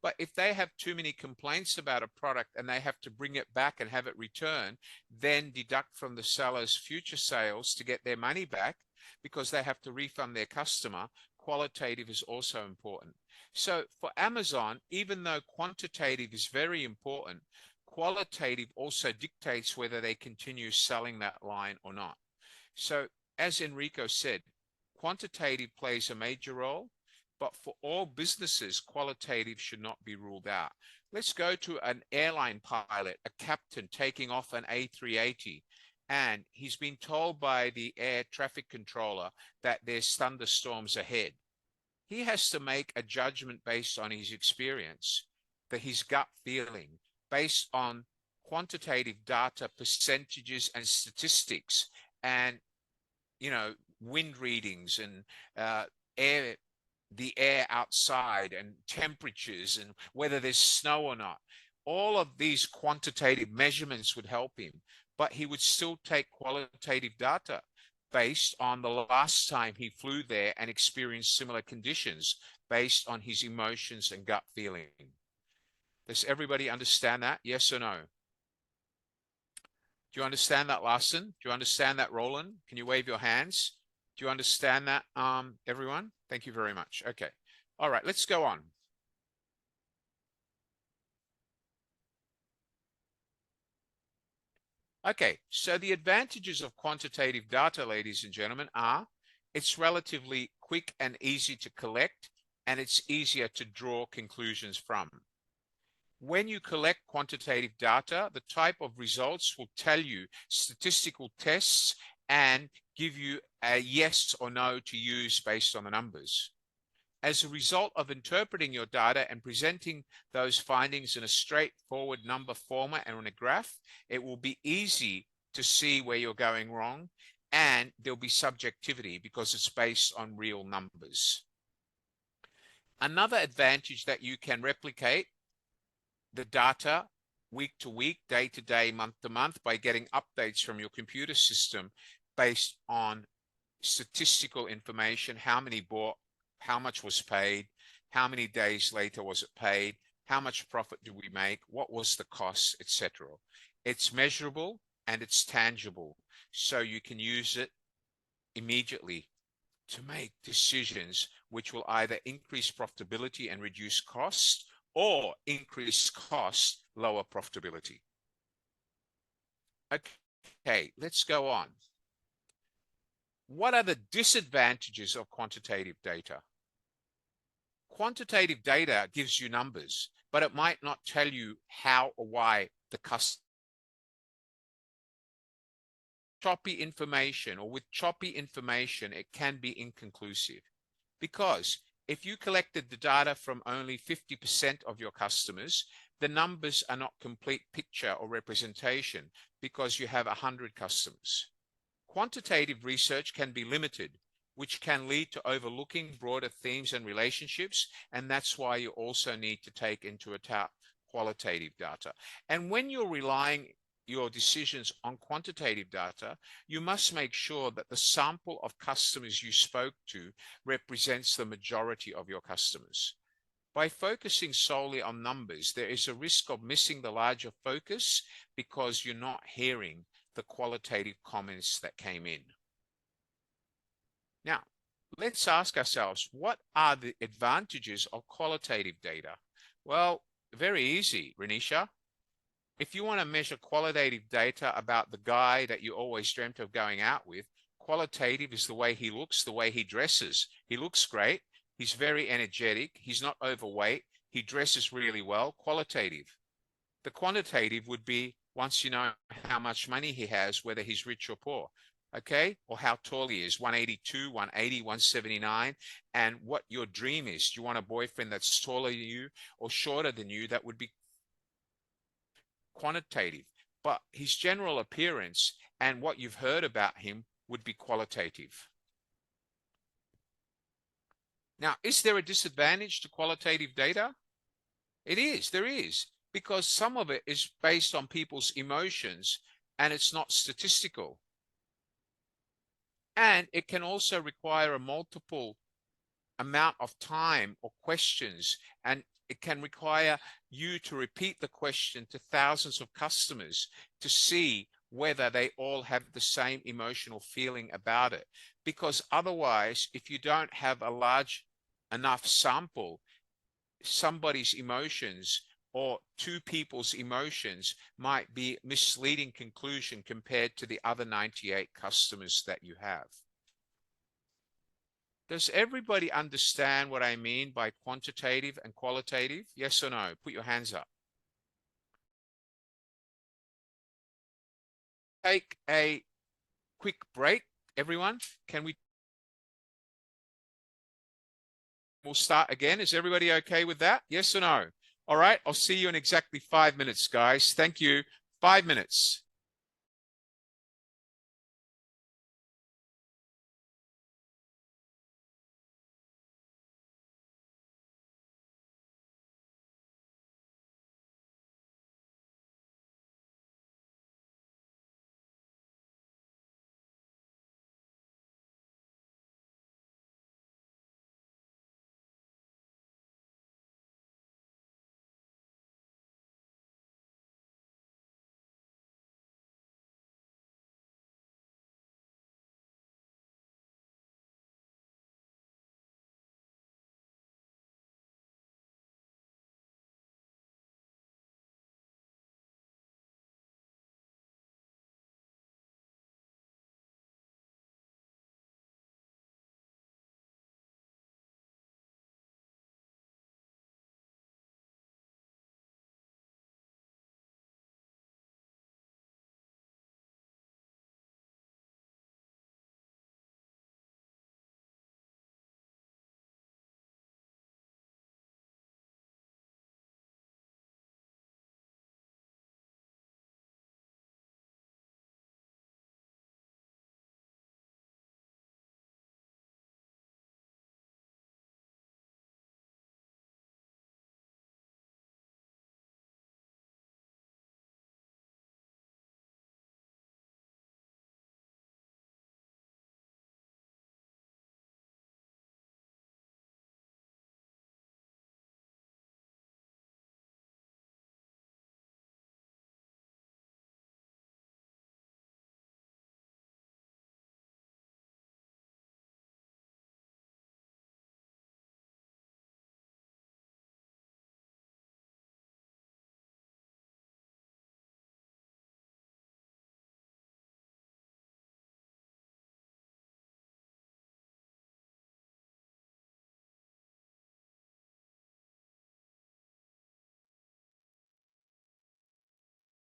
But if they have too many complaints about a product and they have to bring it back and have it returned, then deduct from the seller's future sales to get their money back because they have to refund their customer, qualitative is also important. So for Amazon, even though quantitative is very important, qualitative also dictates whether they continue selling that line or not. So as Enrico said, quantitative plays a major role, but for all businesses, qualitative should not be ruled out. Let's go to an airline pilot, a captain taking off an A380, and he's been told by the air traffic controller that there's thunderstorms ahead. He has to make a judgment based on his experience, his gut feeling, based on quantitative data, percentages, and statistics, and wind readings and the air outside and temperatures and whether there's snow or not. All of these quantitative measurements would help him, but he would still take qualitative data based on the last time he flew there and experienced similar conditions based on his emotions and gut feeling. Does everybody understand that? Yes or no? Do you understand that, Larson? Do you understand that, Roland? Can you wave your hands? Do you understand that, everyone? Thank you very much. Okay. All right, let's go on. Okay, so the advantages of quantitative data, ladies and gentlemen, are it's relatively quick and easy to collect, and it's easier to draw conclusions from. When you collect quantitative data, the type of results will tell you statistical tests and give you a yes or no to use based on the numbers. As a result of interpreting your data and presenting those findings in a straightforward number format and on a graph, it will be easy to see where you're going wrong, and there'll be subjectivity because it's based on real numbers. Another advantage that you can replicate the data week to week, day to day, month to month by getting updates from your computer system based on statistical information, how many bought, how much was paid, how many days later was it paid, how much profit did we make, what was the cost, etc. It's measurable, and it's tangible. So you can use it immediately to make decisions which will either increase profitability and reduce costs, or increase costs, lower profitability. Okay, let's go on. What are the disadvantages of quantitative data? Quantitative data gives you numbers, but it might not tell you how or why the customer. Choppy information, or with choppy information, it can be inconclusive. Because if you collected the data from only 50% of your customers, the numbers are not complete picture or representation because you have 100 customers. Quantitative research can be limited, which can lead to overlooking broader themes and relationships, and that's why you also need to take into account qualitative data. And when you're relying your decisions on quantitative data, you must make sure that the sample of customers you spoke to represents the majority of your customers. By focusing solely on numbers, there is a risk of missing the larger focus because you're not hearing the qualitative comments that came in. Now, let's ask ourselves, what are the advantages of qualitative data? Well, very easy, Renisha. If you want to measure qualitative data about the guy that you always dreamt of going out with, qualitative is the way he looks, the way he dresses. He looks great. He's very energetic. He's not overweight. He dresses really well. Qualitative. The quantitative would be once you know how much money he has, whether he's rich or poor, okay? Or how tall he is, 182, 180, 179, and what your dream is. Do you want a boyfriend that's taller than you or shorter than you? That would be quantitative, but his general appearance and what you've heard about him would be qualitative. Now, is there a disadvantage to qualitative data? It is, there is, because some of it is based on people's emotions and it's not statistical. And it can also require a multiple amount of time or questions, and it can require you to repeat the question to thousands of customers to see whether they all have the same emotional feeling about it. Because otherwise, if you don't have a large enough sample, somebody's emotions or two people's emotions might be misleading conclusion compared to the other 98 customers that you have. Does everybody understand what I mean by quantitative and qualitative? Yes or no? Put your hands up. Take a quick break, everyone. We'll start again. Is everybody okay with that? Yes or no? All right. I'll see you in exactly 5 minutes, guys. Thank you. 5 minutes.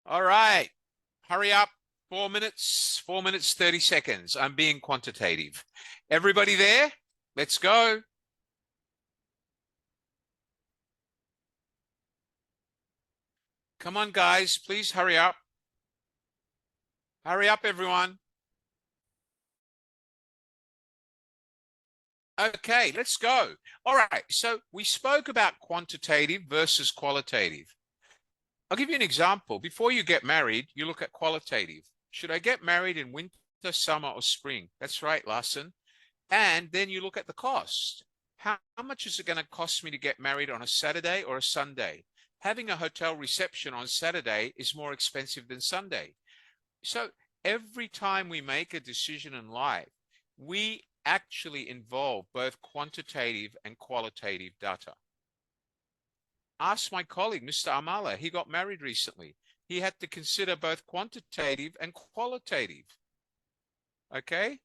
All right. Hurry up. 4 minutes, 4 minutes, 30 seconds. I'm being quantitative. Everybody there? Let's go. Come on, guys. Please hurry up. Hurry up, everyone. Okay, let's go. All right. So we spoke about quantitative versus qualitative. I'll give you an example. Before you get married, you look at qualitative. Should I get married in winter, summer, or spring? That's right, Larson. And then you look at the cost. How much is it going to cost me to get married on a Saturday or a Sunday? Having a hotel reception on Saturday is more expensive than Sunday. So every time we make a decision in life, we actually involve both quantitative and qualitative data. Ask my colleague, Mr. Amala. He got married recently. He had to consider both quantitative and qualitative. Okay?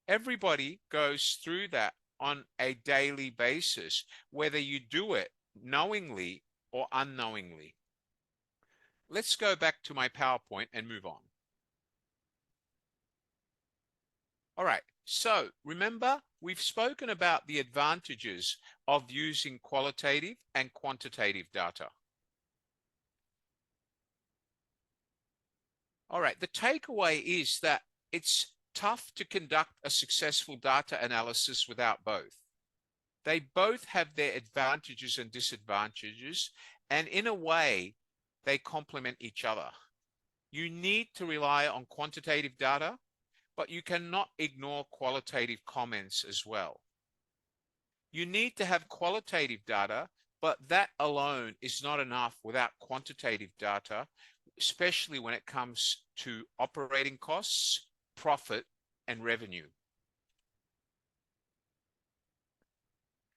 Everybody goes through that on a daily basis, whether you do it knowingly or unknowingly. Let's go back to my PowerPoint and move on. All right. So remember, we've spoken about the advantages of using qualitative and quantitative data. All right, the takeaway is that it's tough to conduct a successful data analysis without both. They both have their advantages and disadvantages, and in a way, they complement each other. You need to rely on quantitative data, but you cannot ignore qualitative comments as well. You need to have qualitative data, but that alone is not enough without quantitative data, especially when it comes to operating costs, profit, and revenue.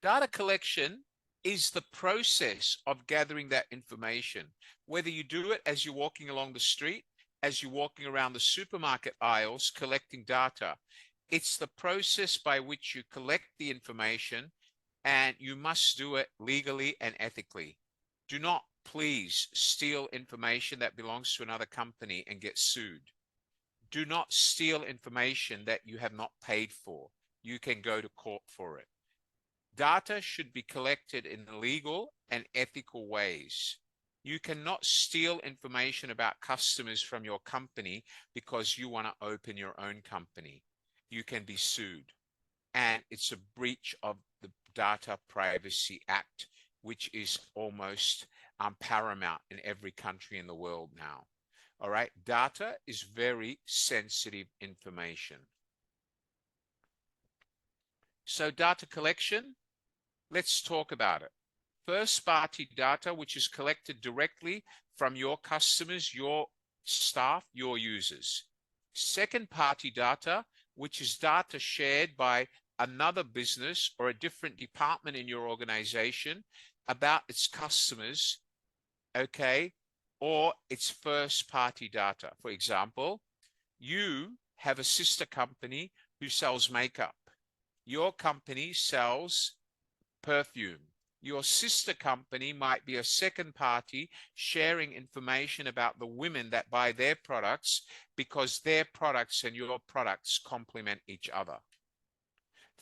Data collection is the process of gathering that information, whether you do it as you're walking along the street, as you're walking around the supermarket aisles collecting data. It's the process by which you collect the information, and you must do it legally and ethically. Do not please steal information that belongs to another company and get sued. Do not steal information that you have not paid for. You can go to court for it. Data should be collected in legal and ethical ways. You cannot steal information about customers from your company because you want to open your own company. You can be sued. And it's a breach of the Data Privacy Act, which is almost paramount in every country in the world now. All right, data is very sensitive information. So data collection, let's talk about it. First-party data, which is collected directly from your customers, your staff, your users. Second-party data, which is data shared by another business or a different department in your organization about its customers, okay, or its first-party data. For example, you have a sister company who sells makeup. Your company sells perfume. Your sister company might be a second party sharing information about the women that buy their products because their products and your products complement each other.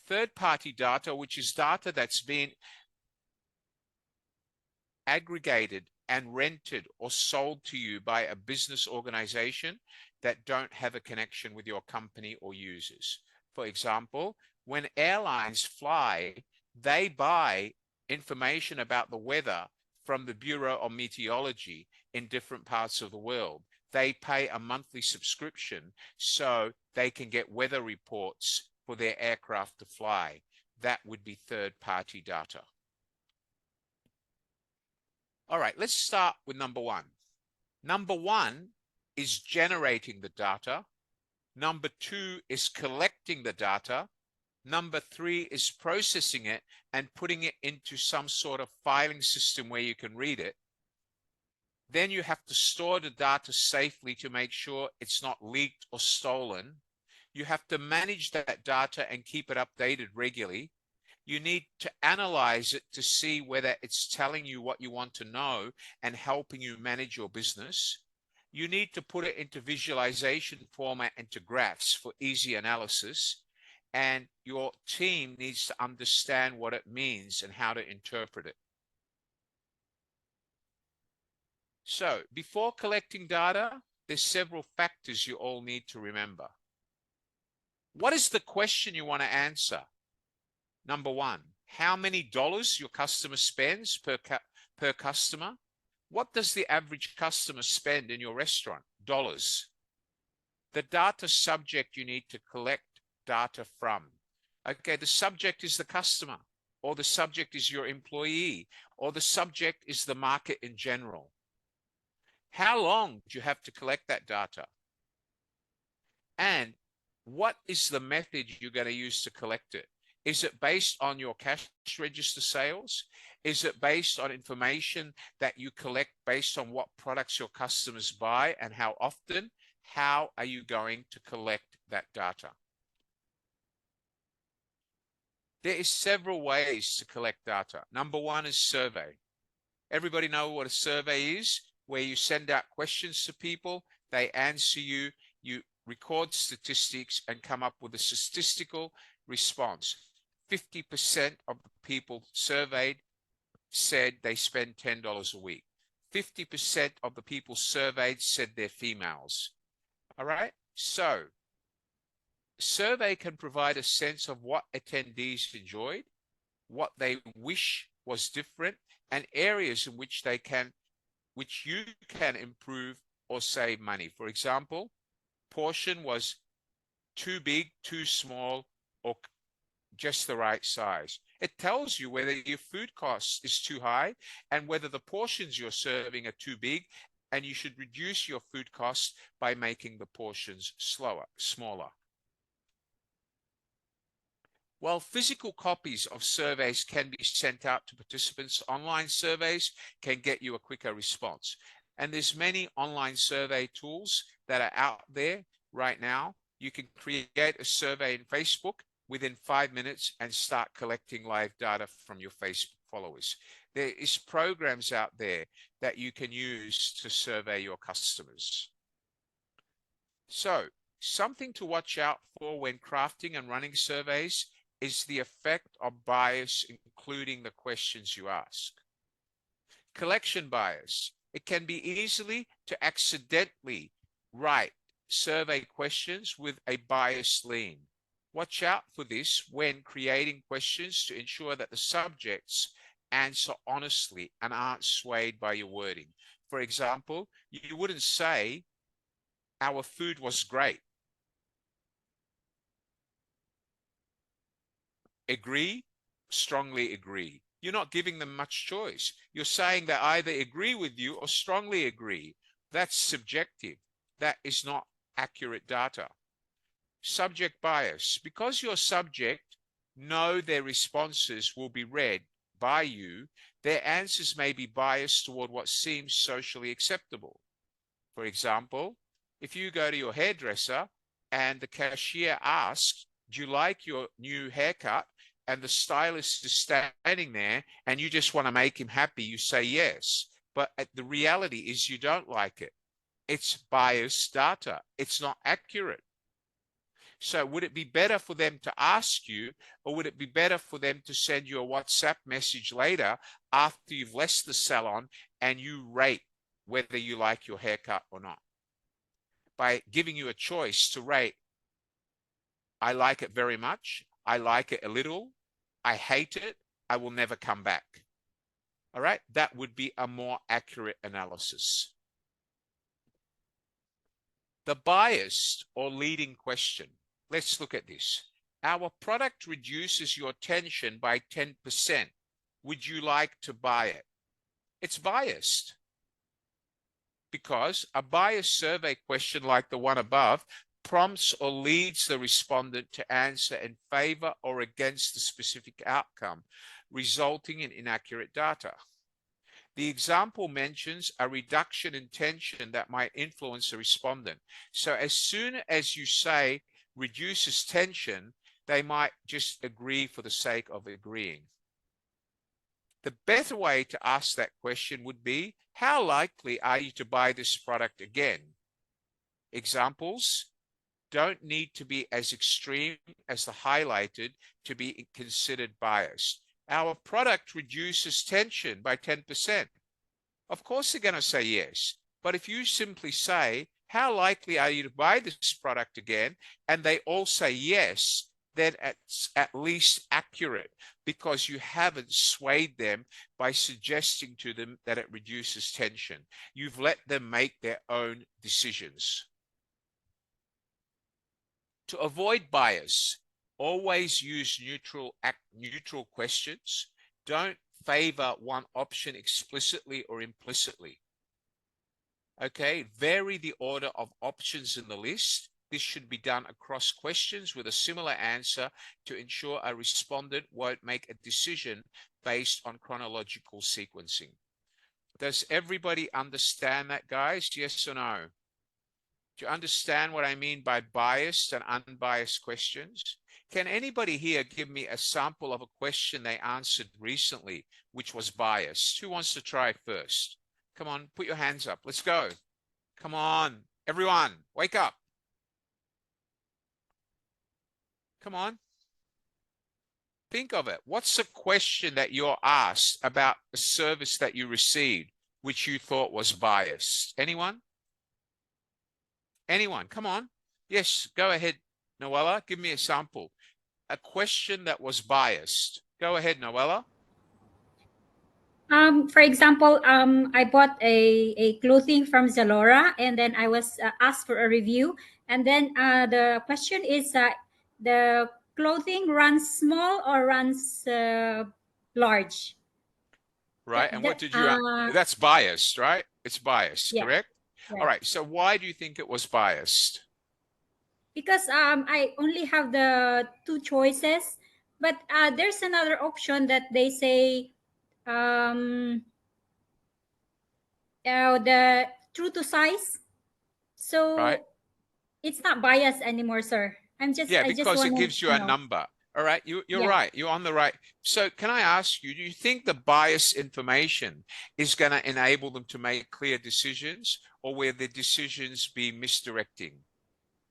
Third-party data, which is data that's been aggregated and rented or sold to you by a business organization that don't have a connection with your company or users. For example, when airlines fly, they buy information about the weather from the Bureau of Meteorology in different parts of the world. They pay a monthly subscription so they can get weather reports for their aircraft to fly. That would be third-party data. All right, let's start with number one. Number one is generating the data. Number two is collecting the data. Number three is processing it and putting it into some sort of filing system where you can read it. Then you have to store the data safely to make sure it's not leaked or stolen. You have to manage that data and keep it updated regularly. You need to analyze it to see whether it's telling you what you want to know and helping you manage your business. you need to put it into visualization format, into graphs for easy analysis. And your team needs to understand what it means and how to interpret it. So before collecting data, there's several factors you all need to remember. What is the question you want to answer? Number one, how many dollars your customer spends per customer? What does the average customer spend in your restaurant? Dollars. The data subject you need to collect data from. Okay, the subject is the customer, or the subject is your employee, or the subject is the market in general. How long do you have to collect that data? And what is the method you're going to use to collect it? Is it based on your cash register sales? Is it based on information that you collect based on what products your customers buy and how often? How are you going to collect that data? There is several ways to collect data. Number one is survey. Everybody know what a survey is? Where you send out questions to people, they answer you, you record statistics and come up with a statistical response. 50% of the people surveyed said they spend $10 a week. 50% of the people surveyed said they're females. All right, so survey can provide a sense of what attendees enjoyed, what they wish was different, and areas in which you can improve or save money. For example, portion was too big, too small, or just the right size. It tells you whether your food cost is too high and whether the portions you're serving are too big, and you should reduce your food costs by making the portions smaller. While physical copies of surveys can be sent out to participants, online surveys can get you a quicker response. And there's many online survey tools that are out there right now. You can create a survey in Facebook within 5 minutes and start collecting live data from your Facebook followers. There is programs out there that you can use to survey your customers. So something to watch out for when crafting and running surveys is the effect of bias, including the questions you ask. Collection bias. It can be easily to accidentally write survey questions with a biased lean. Watch out for this when creating questions to ensure that the subjects answer honestly and aren't swayed by your wording. For example, you wouldn't say, "Our food was great." Agree, strongly agree. You're not giving them much choice. You're saying they either agree with you or strongly agree. That's subjective. That is not accurate data. Subject bias. Because your subject know their responses will be read by you, their answers may be biased toward what seems socially acceptable. For example, if you go to your hairdresser and the cashier asks, "Do you like your new haircut?" and the stylist is standing there and you just want to make him happy, you say yes. But the reality is you don't like it. It's biased data. It's not accurate. So would it be better for them to ask you, or would it be better for them to send you a WhatsApp message later after you've left the salon and you rate whether you like your haircut or not? By giving you a choice to rate, I like it very much, I like it a little, I hate it, I will never come back. All right, that would be a more accurate analysis. The biased or leading question. Let's look at this. Our product reduces your tension by 10%. Would you like to buy it? It's biased. Because a biased survey question like the one above prompts or leads the respondent to answer in favor or against the specific outcome, resulting in inaccurate data. The example mentions a reduction in tension that might influence the respondent. So as soon as you say reduces tension, they might just agree for the sake of agreeing. The better way to ask that question would be, how likely are you to buy this product again? Examples don't need to be as extreme as the highlighted to be considered biased. Our product reduces tension by 10%. Of course, they're going to say yes. But if you simply say, how likely are you to buy this product again? And they all say yes, then it's at least accurate, because you haven't swayed them by suggesting to them that it reduces tension. You've let them make their own decisions. To avoid bias, always use neutral questions. Don't favor one option explicitly or implicitly. Okay, vary the order of options in the list. This should be done across questions with a similar answer to ensure a respondent won't make a decision based on chronological sequencing. Does everybody understand that, guys? Yes or no? Do you understand what I mean by biased and unbiased questions? Can anybody here give me a sample of a question they answered recently which was biased? Who wants to try first? Come on, put your hands up. Let's go. Come on, everyone, wake up. Come on. Think of it. What's a question that you're asked about a service that you received which you thought was biased? Anyone? Anyone? Come on. Yes, go ahead, Noella. Give me a sample. A question that was biased. Go ahead, Noella. For example, I bought a clothing from Zalora, and then I was asked for a review. And then the question is, the clothing runs small or runs large? Right. And what did you, that's biased, right? It's biased, yeah, correct? right. All right. So why do you think it was biased? Because I only have the two choices, but there's another option that they say the true to size. So right. It's not biased anymore, sir. Yeah, because it gives you a number. All right, you're Yeah. right. You're on the right. So can I ask you, do you think the bias information is going to enable them to make clear decisions, or will the decisions be misdirecting?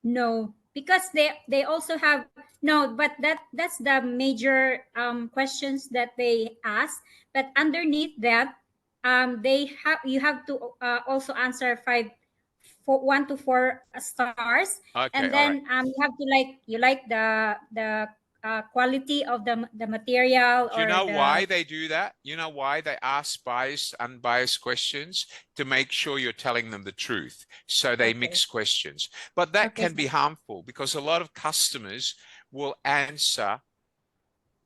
No, because they also have but that's the major questions that they ask. But underneath that, you have to also answer 1 to 4 stars, Okay, and then you have to like the quality of the material. Do you know why they do that? You know why they ask biased, unbiased questions? To make sure you're telling them the truth. So they mix questions. But that can be harmful, because a lot of customers will answer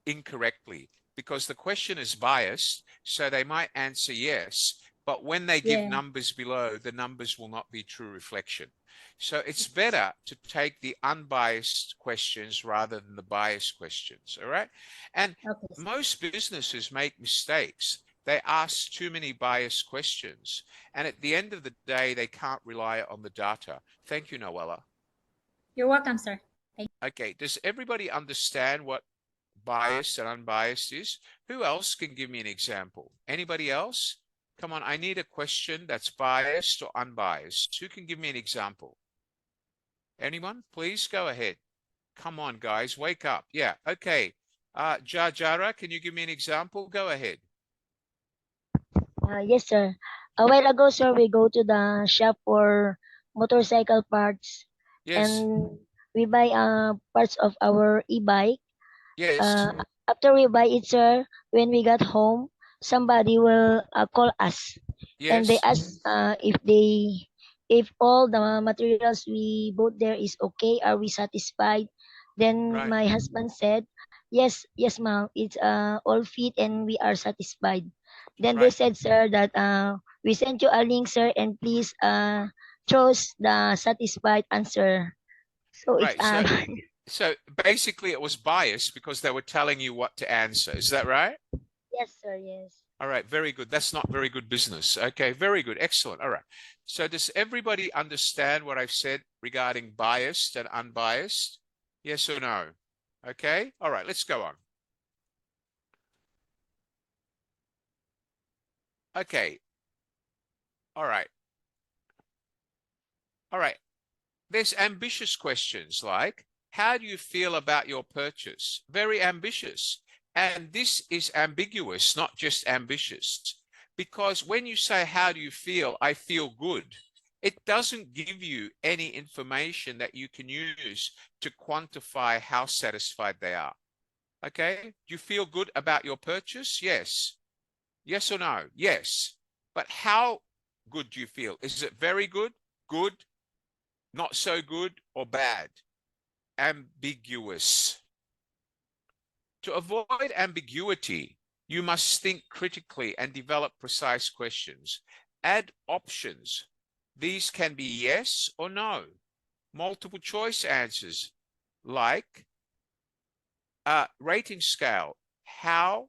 incorrectly because the question is biased. So they might answer yes, but when they give numbers below, the numbers will not be true reflection. So it's better to take the unbiased questions rather than the biased questions, all right? And most businesses make mistakes. They ask too many biased questions. And at the end of the day, they can't rely on the data. Thank you, Noella. You're welcome, sir. Thank you. Okay, does everybody understand what biased and unbiased is? Who else can give me an example? Anybody else? Come on, I need a question that's biased or unbiased. Who can give me an example? Anyone? Please go ahead. Come on, guys, wake up. Yeah, okay. Jara, can you give me an example? Go ahead. Yes, sir. A while ago, sir, we go to the shop for motorcycle parts. Yes. And we buy parts of our e-bike. Yes. After we buy it, sir, when we got home, somebody will call us. Yes. And they ask if all the materials we bought there is okay, are we satisfied? Then my husband said, yes, ma'am, it's all fit and we are satisfied. Then they said, sir, that we sent you a link, sir, and please choose the satisfied answer. So it's so basically it was biased because they were telling you what to answer. Is that right? Yes, sir, yes. All right, very good. That's not very good business. Okay, very good. Excellent. All right. So does everybody understand what I've said regarding biased and unbiased? Yes or no? Okay. All right, let's go on. Okay. All right. All right. There's ambitious questions like, how do you feel about your purchase? Very ambitious. And this is ambiguous, not just ambitious. Because when you say, how do you feel? I feel good. It doesn't give you any information that you can use to quantify how satisfied they are. Okay? Do you feel good about your purchase? Yes. Yes or no? Yes. But how good do you feel? Is it very good, good, not so good, or bad? Ambiguous. To avoid ambiguity, you must think critically and develop precise questions. Add options. These can be yes or no. Multiple choice answers like a rating scale. How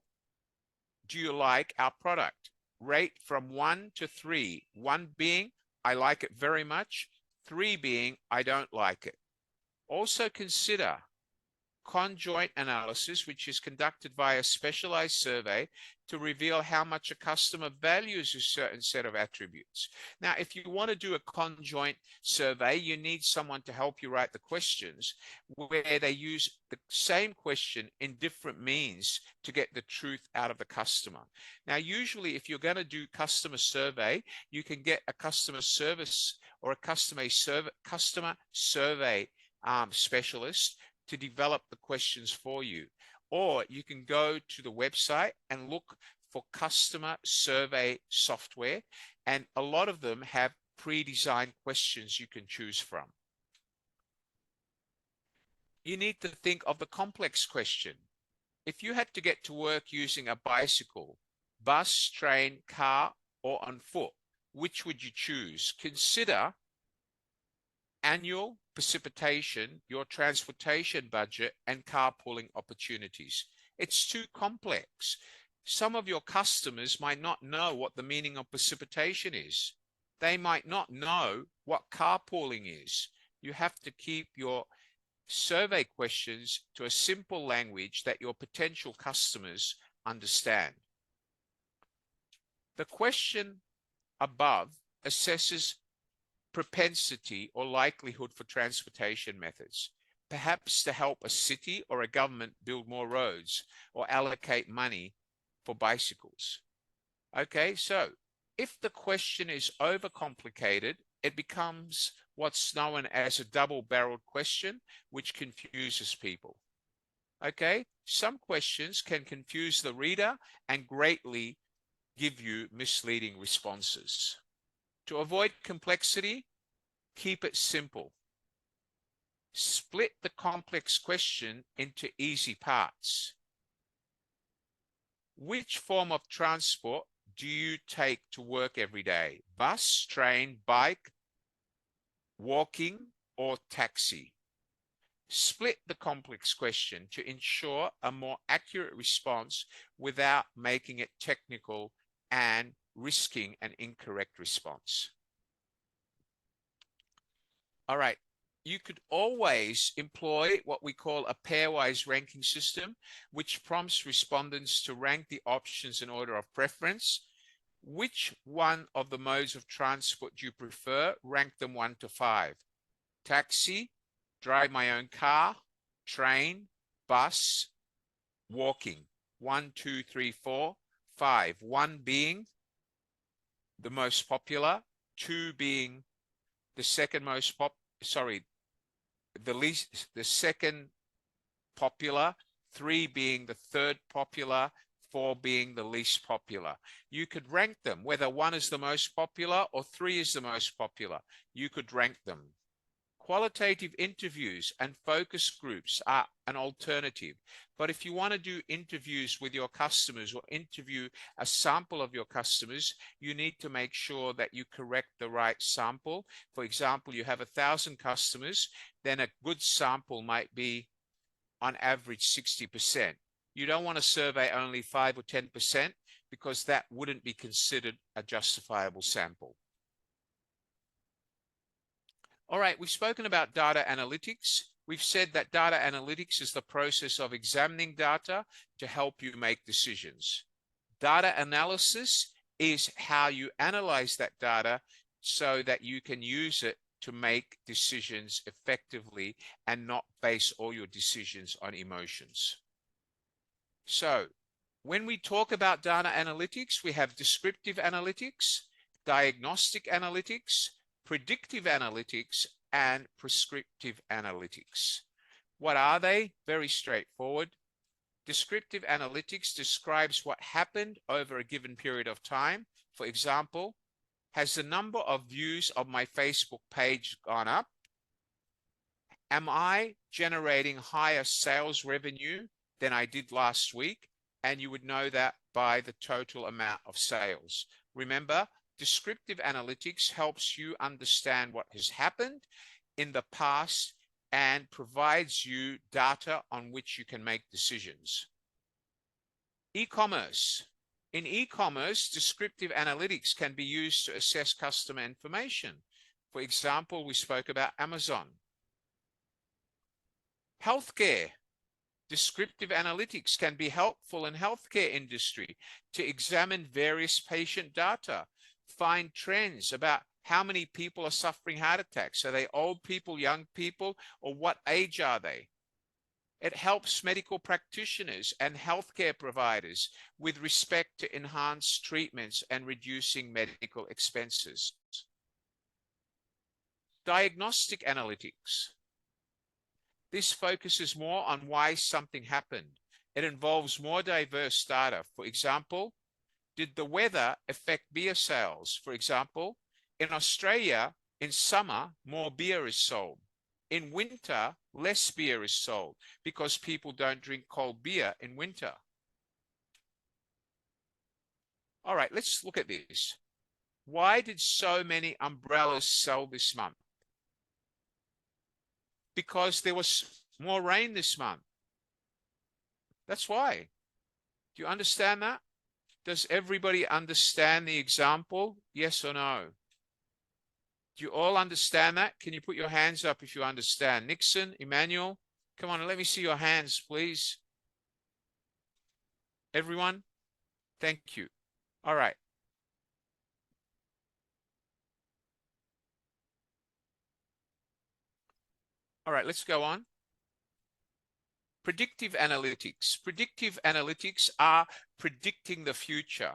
do you like our product? Rate from 1 to 3. 1 being, I like it very much. 3 being, I don't like it. Also consider conjoint analysis, which is conducted via a specialized survey to reveal how much a customer values a certain set of attributes. Now, if you want to do a conjoint survey, you need someone to help you write the questions where they use the same question in different means to get the truth out of the customer. Now, usually if you're going to do customer survey, you can get a customer service or a customer survey specialist to develop the questions for you. Or you can go to the website and look for customer survey software, and a lot of them have pre-designed questions you can choose from. You need to think of the complex question. If you had to get to work using a bicycle, bus, train, car, or on foot, which would you choose? Consider annual precipitation, your transportation budget, and carpooling opportunities. It's too complex. Some of your customers might not know what the meaning of precipitation is. They might not know what carpooling is. You have to keep your survey questions to a simple language that your potential customers understand. The question above assesses propensity or likelihood for transportation methods, perhaps to help a city or a government build more roads or allocate money for bicycles. Okay, so if the question is overcomplicated, it becomes what's known as a double-barreled question, which confuses people. Okay, some questions can confuse the reader and greatly give you misleading responses. To avoid complexity, keep it simple. Split the complex question into easy parts. Which form of transport do you take to work every day? Bus, train, bike, walking, or taxi? Split the complex question to ensure a more accurate response without making it technical and risking an incorrect response. All right, you could always employ what we call a pairwise ranking system, which prompts respondents to rank the options in order of preference. Which one of the modes of transport do you prefer? Rank them 1 to 5. Taxi, drive my own car, train, bus, walking. 1, 2, 3, 4, 5. 1 being the most popular, 2 being the second most the second popular, 3 being the third popular, 4 being the least popular. You could rank them, whether 1 is the most popular or 3 is the most popular. You could rank them. Qualitative interviews and focus groups are an alternative. But if you want to do interviews with your customers or interview a sample of your customers, you need to make sure that you correct the right sample. For example, you have 1,000 customers, then a good sample might be on average 60%. You don't want to survey only 5 or 10% because that wouldn't be considered a justifiable sample. All right, we've spoken about data analytics. We've said that data analytics is the process of examining data to help you make decisions. Data analysis is how you analyze that data so that you can use it to make decisions effectively and not base all your decisions on emotions. So when we talk about data analytics, we have descriptive analytics, diagnostic analytics, predictive analytics, and prescriptive analytics. What are they? Very straightforward. Descriptive analytics describes what happened over a given period of time. For example, has the number of views of my Facebook page gone up? Am I generating higher sales revenue than I did last week? And you would know that by the total amount of sales. Remember, descriptive analytics helps you understand what has happened in the past and provides you data on which you can make decisions. E-commerce. In e-commerce, descriptive analytics can be used to assess customer information. For example, we spoke about Amazon. Healthcare. Descriptive analytics can be helpful in healthcare industry to examine various patient data, find trends about how many people are suffering heart attacks. Are they old people, young people, or what age are they? It helps medical practitioners and healthcare providers with respect to enhanced treatments and reducing medical expenses. Diagnostic analytics. This focuses more on why something happened. It involves more diverse data. For example, did the weather affect beer sales? For example, in Australia, in summer, more beer is sold. In winter, less beer is sold because people don't drink cold beer in winter. All right, let's look at this. Why did so many umbrellas sell this month? Because there was more rain this month. That's why. Do you understand that? Does everybody understand the example? Yes or no? Do you all understand that? Can you put your hands up if you understand? Nixon, Emmanuel, come on, let me see your hands, please. Everyone? Thank you. All right. All right, let's go on. Predictive analytics. Predictive analytics are predicting the future.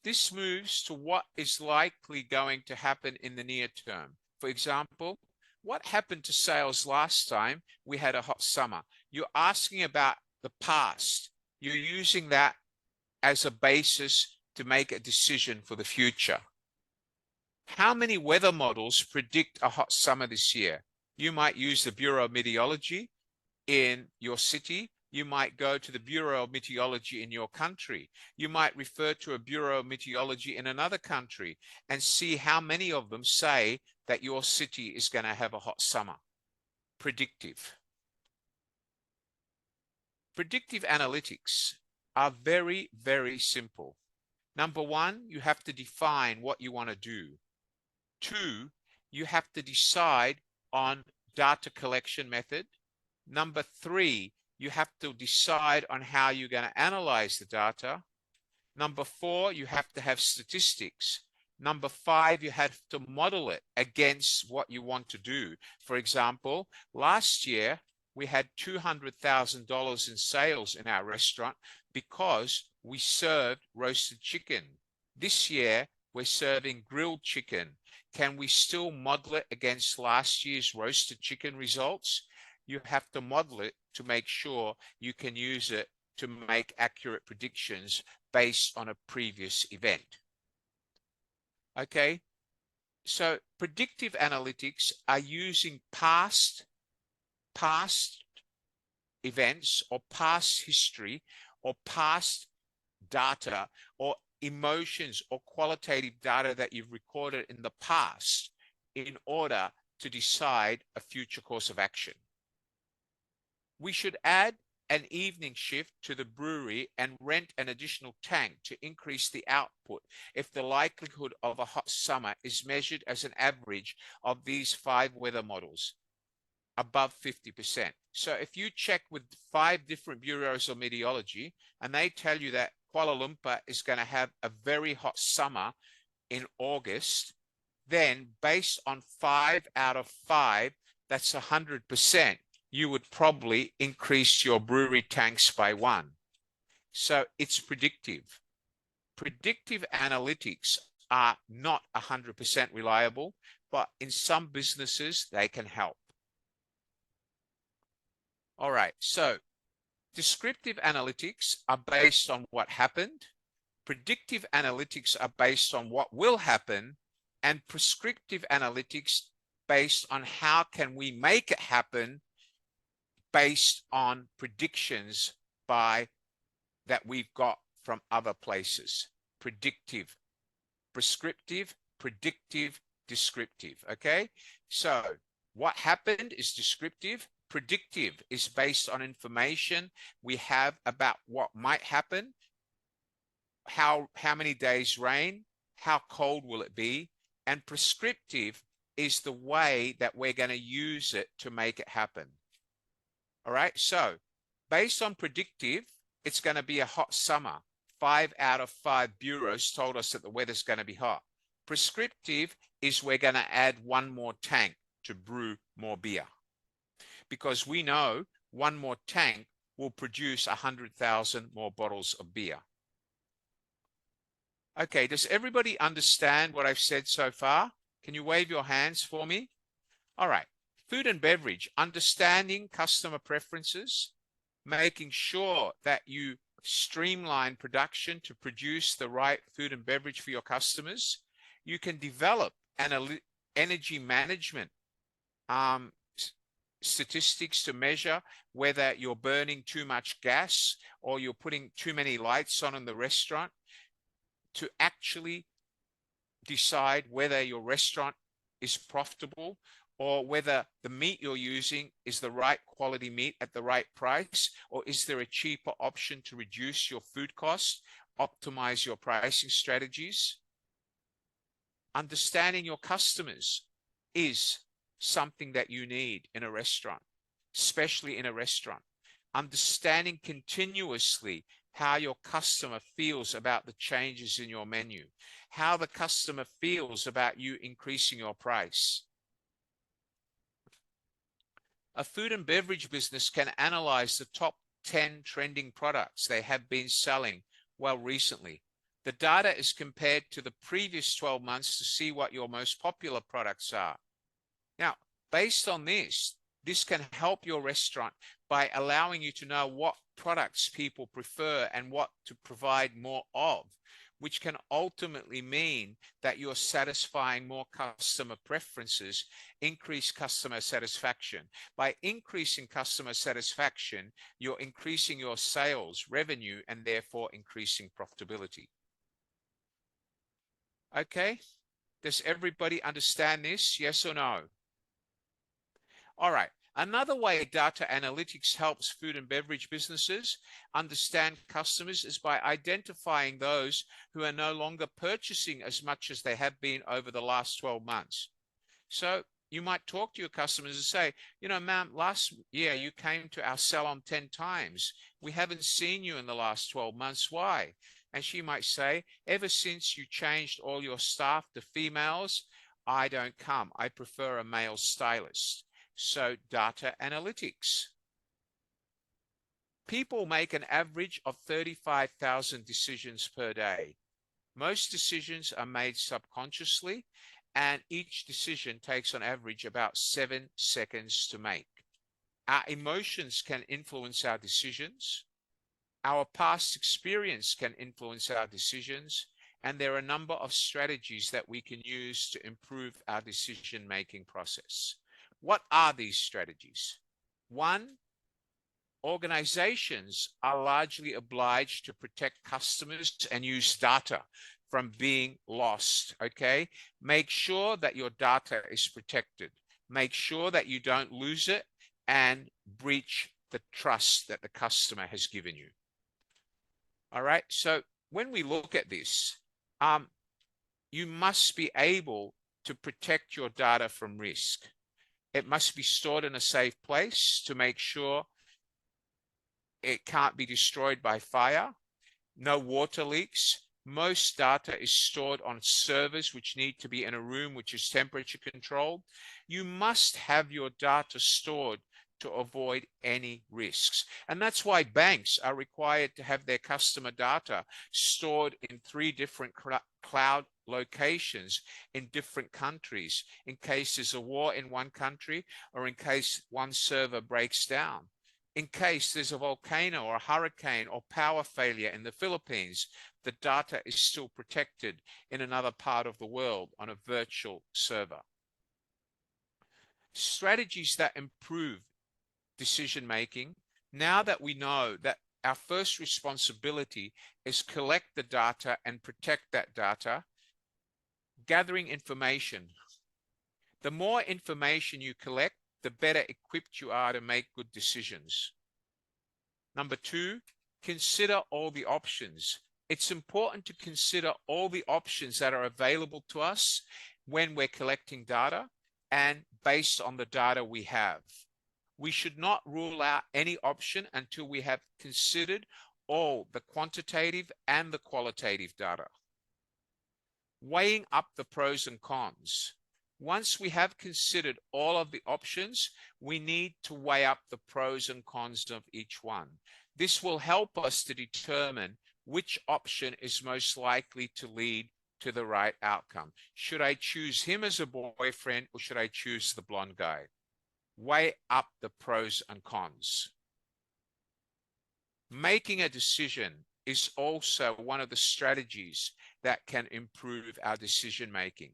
This moves to what is likely going to happen in the near term. For example, what happened to sales last time we had a hot summer? You're asking about the past. You're using that as a basis to make a decision for the future. How many weather models predict a hot summer this year? You might use the Bureau of Meteorology in your city. You might go to the Bureau of Meteorology in your country. You might refer to a Bureau of Meteorology in another country and see how many of them say that your city is going to have a hot summer. Predictive. Predictive analytics are very, very simple. Number one, you have to define what you want to do. Two, you have to decide on data collection method. Number three, you have to decide on how you're going to analyze the data. Number four, you have to have statistics. Number five, you have to model it against what you want to do. For example, last year, we had $200,000 in sales in our restaurant because we served roasted chicken. This year, we're serving grilled chicken. Can we still model it against last year's roasted chicken results? You have to model it to make sure you can use it to make accurate predictions based on a previous event. Okay, so predictive analytics are using past events or past history or past data or emotions or qualitative data that you've recorded in the past in order to decide a future course of action. We should add an evening shift to the brewery and rent an additional tank to increase the output if the likelihood of a hot summer is measured as an average of these 5 weather models above 50%. So if you check with 5 different bureaus of meteorology and they tell you that Kuala Lumpur is going to have a very hot summer in August, then based on 5 out of 5, that's 100%, you would probably increase your brewery tanks by 1. So it's predictive. Predictive analytics are not 100% reliable, but in some businesses, they can help. All right, so descriptive analytics are based on what happened. Predictive analytics are based on what will happen, and prescriptive analytics based on how can we make it happen based on predictions that we've got from other places. Predictive, prescriptive, predictive, descriptive. Okay, so what happened is descriptive. Predictive is based on information we have about what might happen, how many days rain, how cold will it be, and prescriptive is the way that we're going to use it to make it happen. All right, so based on predictive, it's going to be a hot summer. 5 out of 5 bureaus told us that the weather's going to be hot. Prescriptive is we're going to add 1 more tank to brew more beer, because we know 1 more tank will produce 100,000 more bottles of beer. Okay, does everybody understand what I've said so far? Can you wave your hands for me? All right, food and beverage, understanding customer preferences, making sure that you streamline production to produce the right food and beverage for your customers. You can develop energy management statistics to measure whether you're burning too much gas or you're putting too many lights on in the restaurant, to actually decide whether your restaurant is profitable or whether the meat you're using is the right quality meat at the right price, or is there a cheaper option to reduce your food costs, optimize your pricing strategies. Understanding your customers is something that you need in a restaurant, especially in a restaurant. Understanding continuously how your customer feels about the changes in your menu, how the customer feels about you increasing your price. A food and beverage business can analyze the top 10 trending products they have been selling well recently. The data is compared to the previous 12 months to see what your most popular products are. Now, based on this can help your restaurant by allowing you to know what products people prefer and what to provide more of, which can ultimately mean that you're satisfying more customer preferences, increase customer satisfaction. By increasing customer satisfaction, you're increasing your sales revenue and therefore increasing profitability. Okay, does everybody understand this? Yes or no? All right. Another way data analytics helps food and beverage businesses understand customers is by identifying those who are no longer purchasing as much as they have been over the last 12 months. So you might talk to your customers and say, you know, ma'am, last year you came to our salon 10 times. We haven't seen you in the last 12 months. Why? And she might say, ever since you changed all your staff to females, I don't come. I prefer a male stylist. So data analytics. People make an average of 35,000 decisions per day. Most decisions are made subconsciously, and each decision takes on average about 7 seconds to make. Our emotions can influence our decisions. Our past experience can influence our decisions, and there are a number of strategies that we can use to improve our decision-making process. What are these strategies? 1, organizations are largely obliged to protect customers and use data from being lost, okay? Make sure that your data is protected. Make sure that you don't lose it and breach the trust that the customer has given you. All right, so when we look at this, you must be able to protect your data from risk. It must be stored in a safe place to make sure it can't be destroyed by fire. no water leaks. Most data is stored on servers which need to be in a room which is temperature controlled. You must have your data stored to avoid any risks. And that's why banks are required to have their customer data stored in 3 different cloud locations in different countries in case there's a war in one country or in case one server breaks down. In case there's a volcano or a hurricane or power failure in the Philippines, the data is still protected in another part of the world on a virtual server. Strategies that improve decision making. Now that we know that our first responsibility is collect the data and protect that data, gathering information. The more information you collect, the better equipped you are to make good decisions. Number 2, consider all the options. It's important to consider all the options that are available to us when we're collecting data and based on the data we have. We should not rule out any option until we have considered all the quantitative and the qualitative data. Weighing up the pros and cons. Once we have considered all of the options, we need to weigh up the pros and cons of each one. This will help us to determine which option is most likely to lead to the right outcome. Should I choose him as a boyfriend or should I choose the blonde guy? Weigh up the pros and cons. Making a decision is also one of the strategies that can improve our decision making.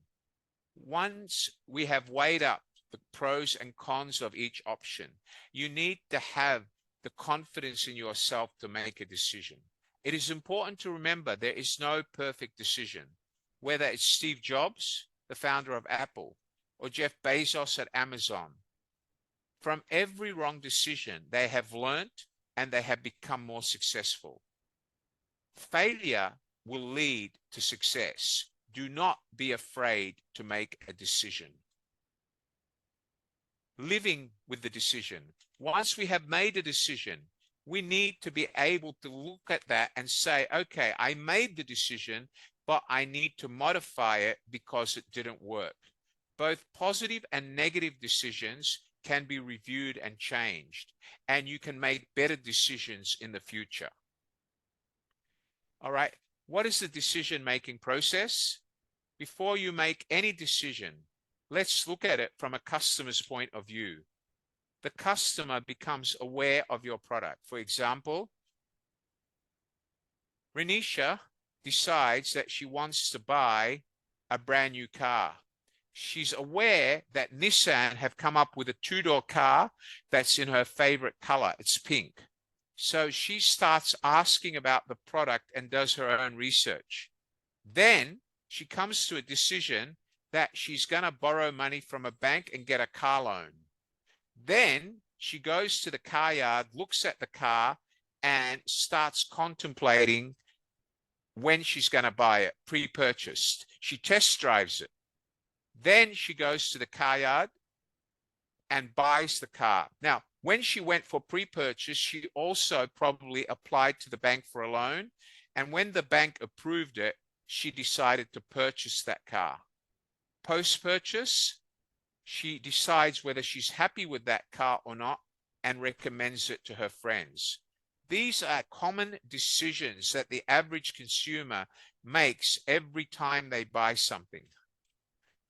Once we have weighed up the pros and cons of each option, you need to have the confidence in yourself to make a decision. It is important to remember there is no perfect decision, whether it's Steve Jobs, the founder of Apple, or Jeff Bezos at Amazon. From every wrong decision, they have learned and they have become more successful. Failure will lead to success. Do not be afraid to make a decision. Living with the decision. Once we have made a decision, we need to be able to look at that and say, okay, I made the decision, but I need to modify it because it didn't work. Both positive and negative decisions can be reviewed and changed, and you can make better decisions in the future. All right, what is the decision-making process? Before you make any decision, let's look at it from a customer's point of view. The customer becomes aware of your product. For example, Renisha decides that she wants to buy a brand new car. She's aware that Nissan have come up with a 2-door car that's in her favorite color. It's pink. So she starts asking about the product and does her own research. Then she comes to a decision that she's going to borrow money from a bank and get a car loan. Then she goes to the car yard, looks at the car, and starts contemplating when she's going to buy it, pre-purchased. She test drives it. Then she goes to the car yard and buys the car. Now, when she went for pre-purchase, she also probably applied to the bank for a loan. And when the bank approved it, she decided to purchase that car. Post-purchase, she decides whether she's happy with that car or not and recommends it to her friends. These are common decisions that the average consumer makes every time they buy something.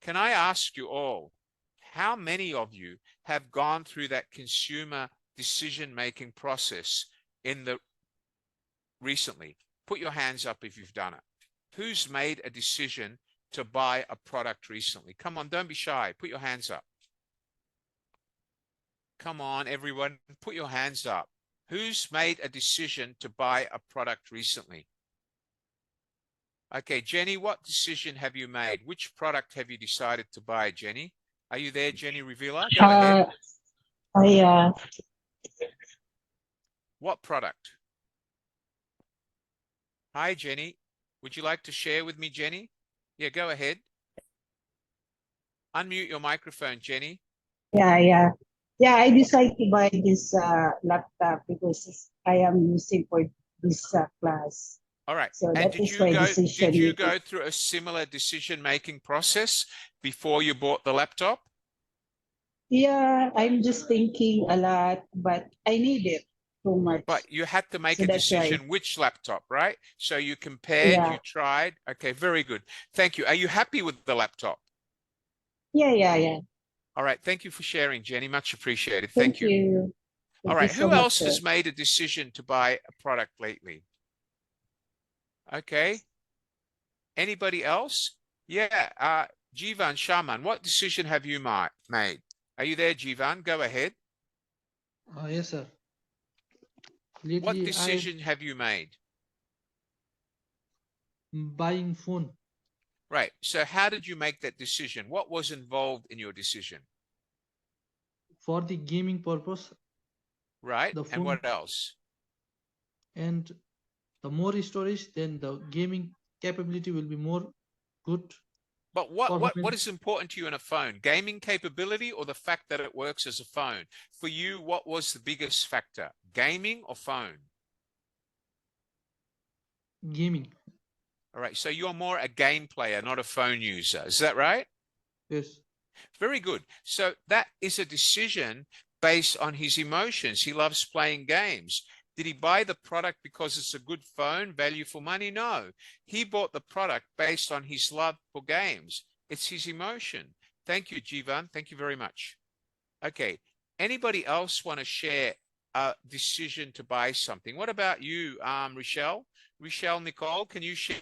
Can I ask you all, how many of you have gone through that consumer decision-making process recently? Put your hands up if you've done it. Who's made a decision to buy a product recently? Come on, don't be shy. Put your hands up. Come on, everyone, put your hands up. Who's made a decision to buy a product recently? Okay, Jenny, what decision have you made? Which product have you decided to buy, Jenny? Are you there, Jenny Revilla? Go ahead. What product? Hi, Jenny. Would you like to share with me, Jenny? Yeah, go ahead. Unmute your microphone, Jenny. Yeah, I decided to buy this laptop because I am using for this class. All right. So And that did is you my go decision. did you go through a similar decision-making process before you bought the laptop? Yeah, I'm just thinking a lot, but I need it too much. But you had to make So a that's why. decision which laptop, right? So you compared, Yeah. you tried. Okay, very good. Thank you. Are you happy with the laptop? Yeah. All right. Thank you for sharing, Jenny. Much appreciated. Thank Thank you. you. All Thank right. you so Who much, else sir. has made a decision to buy a product lately? Okay. Anybody else? Yeah. Jivan Shaman, what decision have you made? Are you there, Jivan? Go ahead. Yes, sir. What Lately, decision have you made? I'm buying phone Right. So how did you make that decision? What was involved in your decision? for the gaming purpose, Right. the And phone, what else? and the more storage, then the gaming capability will be more good. But what Performance. is important to you in a phone? Gaming capability or the fact that it works as a phone? For you, what was the biggest factor? Gaming or phone? Gaming. All right. So you're more a game player, not a phone user. Is that right? Yes. Very good. So that is a decision based on his emotions. He loves playing games. Did he buy the product because it's a good phone, value for money? No. He bought the product based on his love for games. It's his emotion. Thank you, Jivan. Thank you very much. Okay. Anybody else want to share a decision to buy something? What about you, Rochelle? Rochelle Nicole, can you share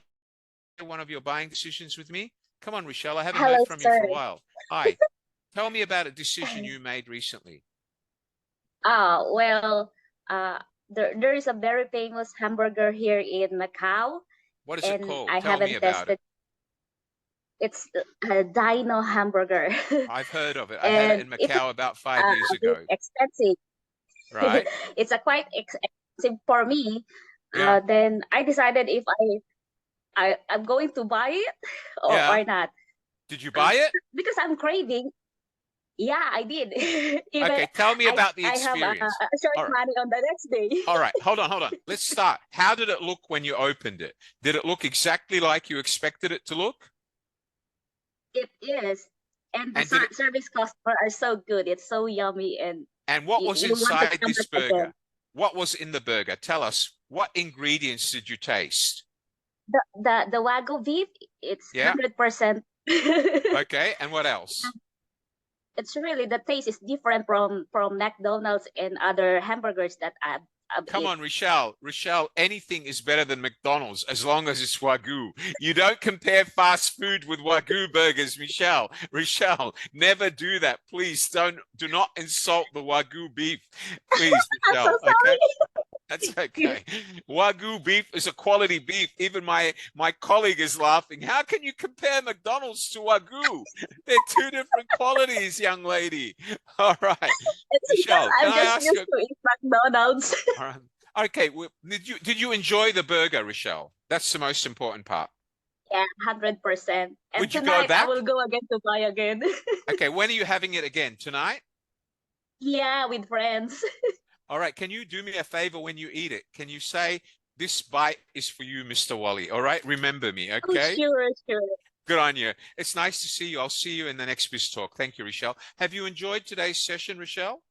one of your buying decisions with me? Come on, Rochelle. I haven't Hello, heard from you sir. for a while. Hi. Tell me about a decision you made recently. Well, there is a very famous hamburger here in Macau, What is it and called? I Tell me haven't about tested. it. It's a Dino hamburger, I've heard of it. I had it in and it's Macau about 5 years a bit ago. expensive. Right? It's a quite expensive for me. Yeah. Then I decided if I'm going to buy it Yeah. or not. Did you buy it? Because I'm craving. Yeah, I did. Even Okay, tell me about the I have experience. a short All right. money on the next day. All right, hold on. Let's start. How did it look when you opened it? Did it look exactly like you expected it to look? It is. And the And did it, service customer are so good. It's so yummy, and and what was you want to inside come this back again. burger? What was in the burger? Tell us. What ingredients did you taste? The Wagyu beef, it's Yeah. 100%. Okay, and what else? It's really, the taste is different from McDonald's and other hamburgers that I've Come eaten. on, Rochelle. Rochelle, anything is better than McDonald's as long as it's Wagyu. You don't compare fast food with Wagyu burgers, Michelle. Rochelle, never do that. Please do not insult the Wagyu beef. Please, Michelle. So sorry. Okay? That's okay. Wagyu beef is a quality beef. Even my colleague is laughing. How can you compare McDonald's to Wagyu? They're two different qualities, young lady. All right. It's Michelle, because I'm can I just ask used you? to eat McDonald's. All right. Okay. Well, did you enjoy the burger, Rochelle? That's the most important part. Yeah, 100%. And Would you go tonight I back? will go again to buy again. Okay. When are you having it again? Tonight? Yeah, with friends. All right. Can you do me a favor when you eat it? Can you say, this bite is for you, Mr. Wally? All right. Remember me. Okay. Oh, sure. Good on you. It's nice to see you. I'll see you in the next Biz Talk. Thank you, Rochelle. Have you enjoyed today's session, Rochelle?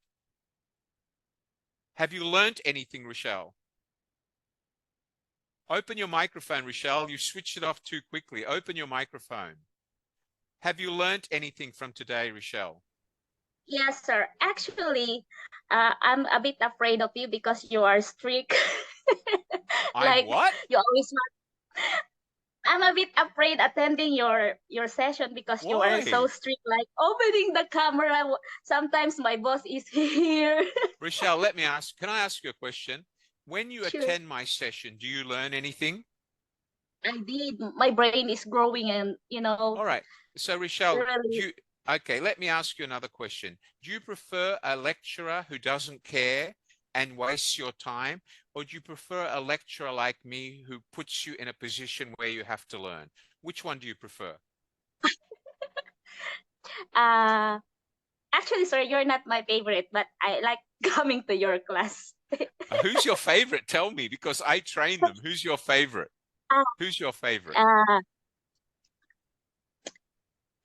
Have you learned anything, Rochelle? Open your microphone, Rochelle. You switched it off too quickly. Open your microphone. Have you learned anything from today, Rochelle? Yes, sir. Actually, I'm a bit afraid of you because you are strict. I'm what? You always want. I'm a bit afraid attending your session because you are so Why? strict, like opening the camera. Sometimes my boss is here. Rochelle, let me ask, can I ask you a question? When you Sure. attend my session, do you learn anything? I did. My brain is growing, and All right. So, Rochelle, really. okay, let me ask you another question. Do you prefer a lecturer who doesn't care and wastes your time, or do you prefer a lecturer like me who puts you in a position where you have to learn? Which one do you prefer? Actually, sir, you're not my favorite, but I like coming to your class. Who's your favorite? Tell me, because I train them. Who's your favorite? Who's your favorite?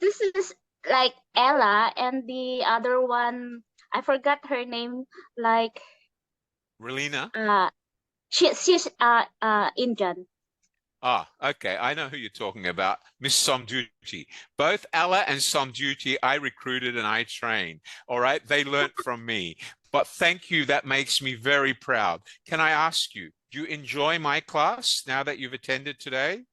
This is like Ella, and the other one, I forgot her name. Like Relina? she's Indian. Ah, okay. I know who you're talking about. Miss Somduty. Both Ella and Somduty, I recruited and I trained. All right. They learnt from me. But thank you. That makes me very proud. Can I ask you, do you enjoy my class now that you've attended today?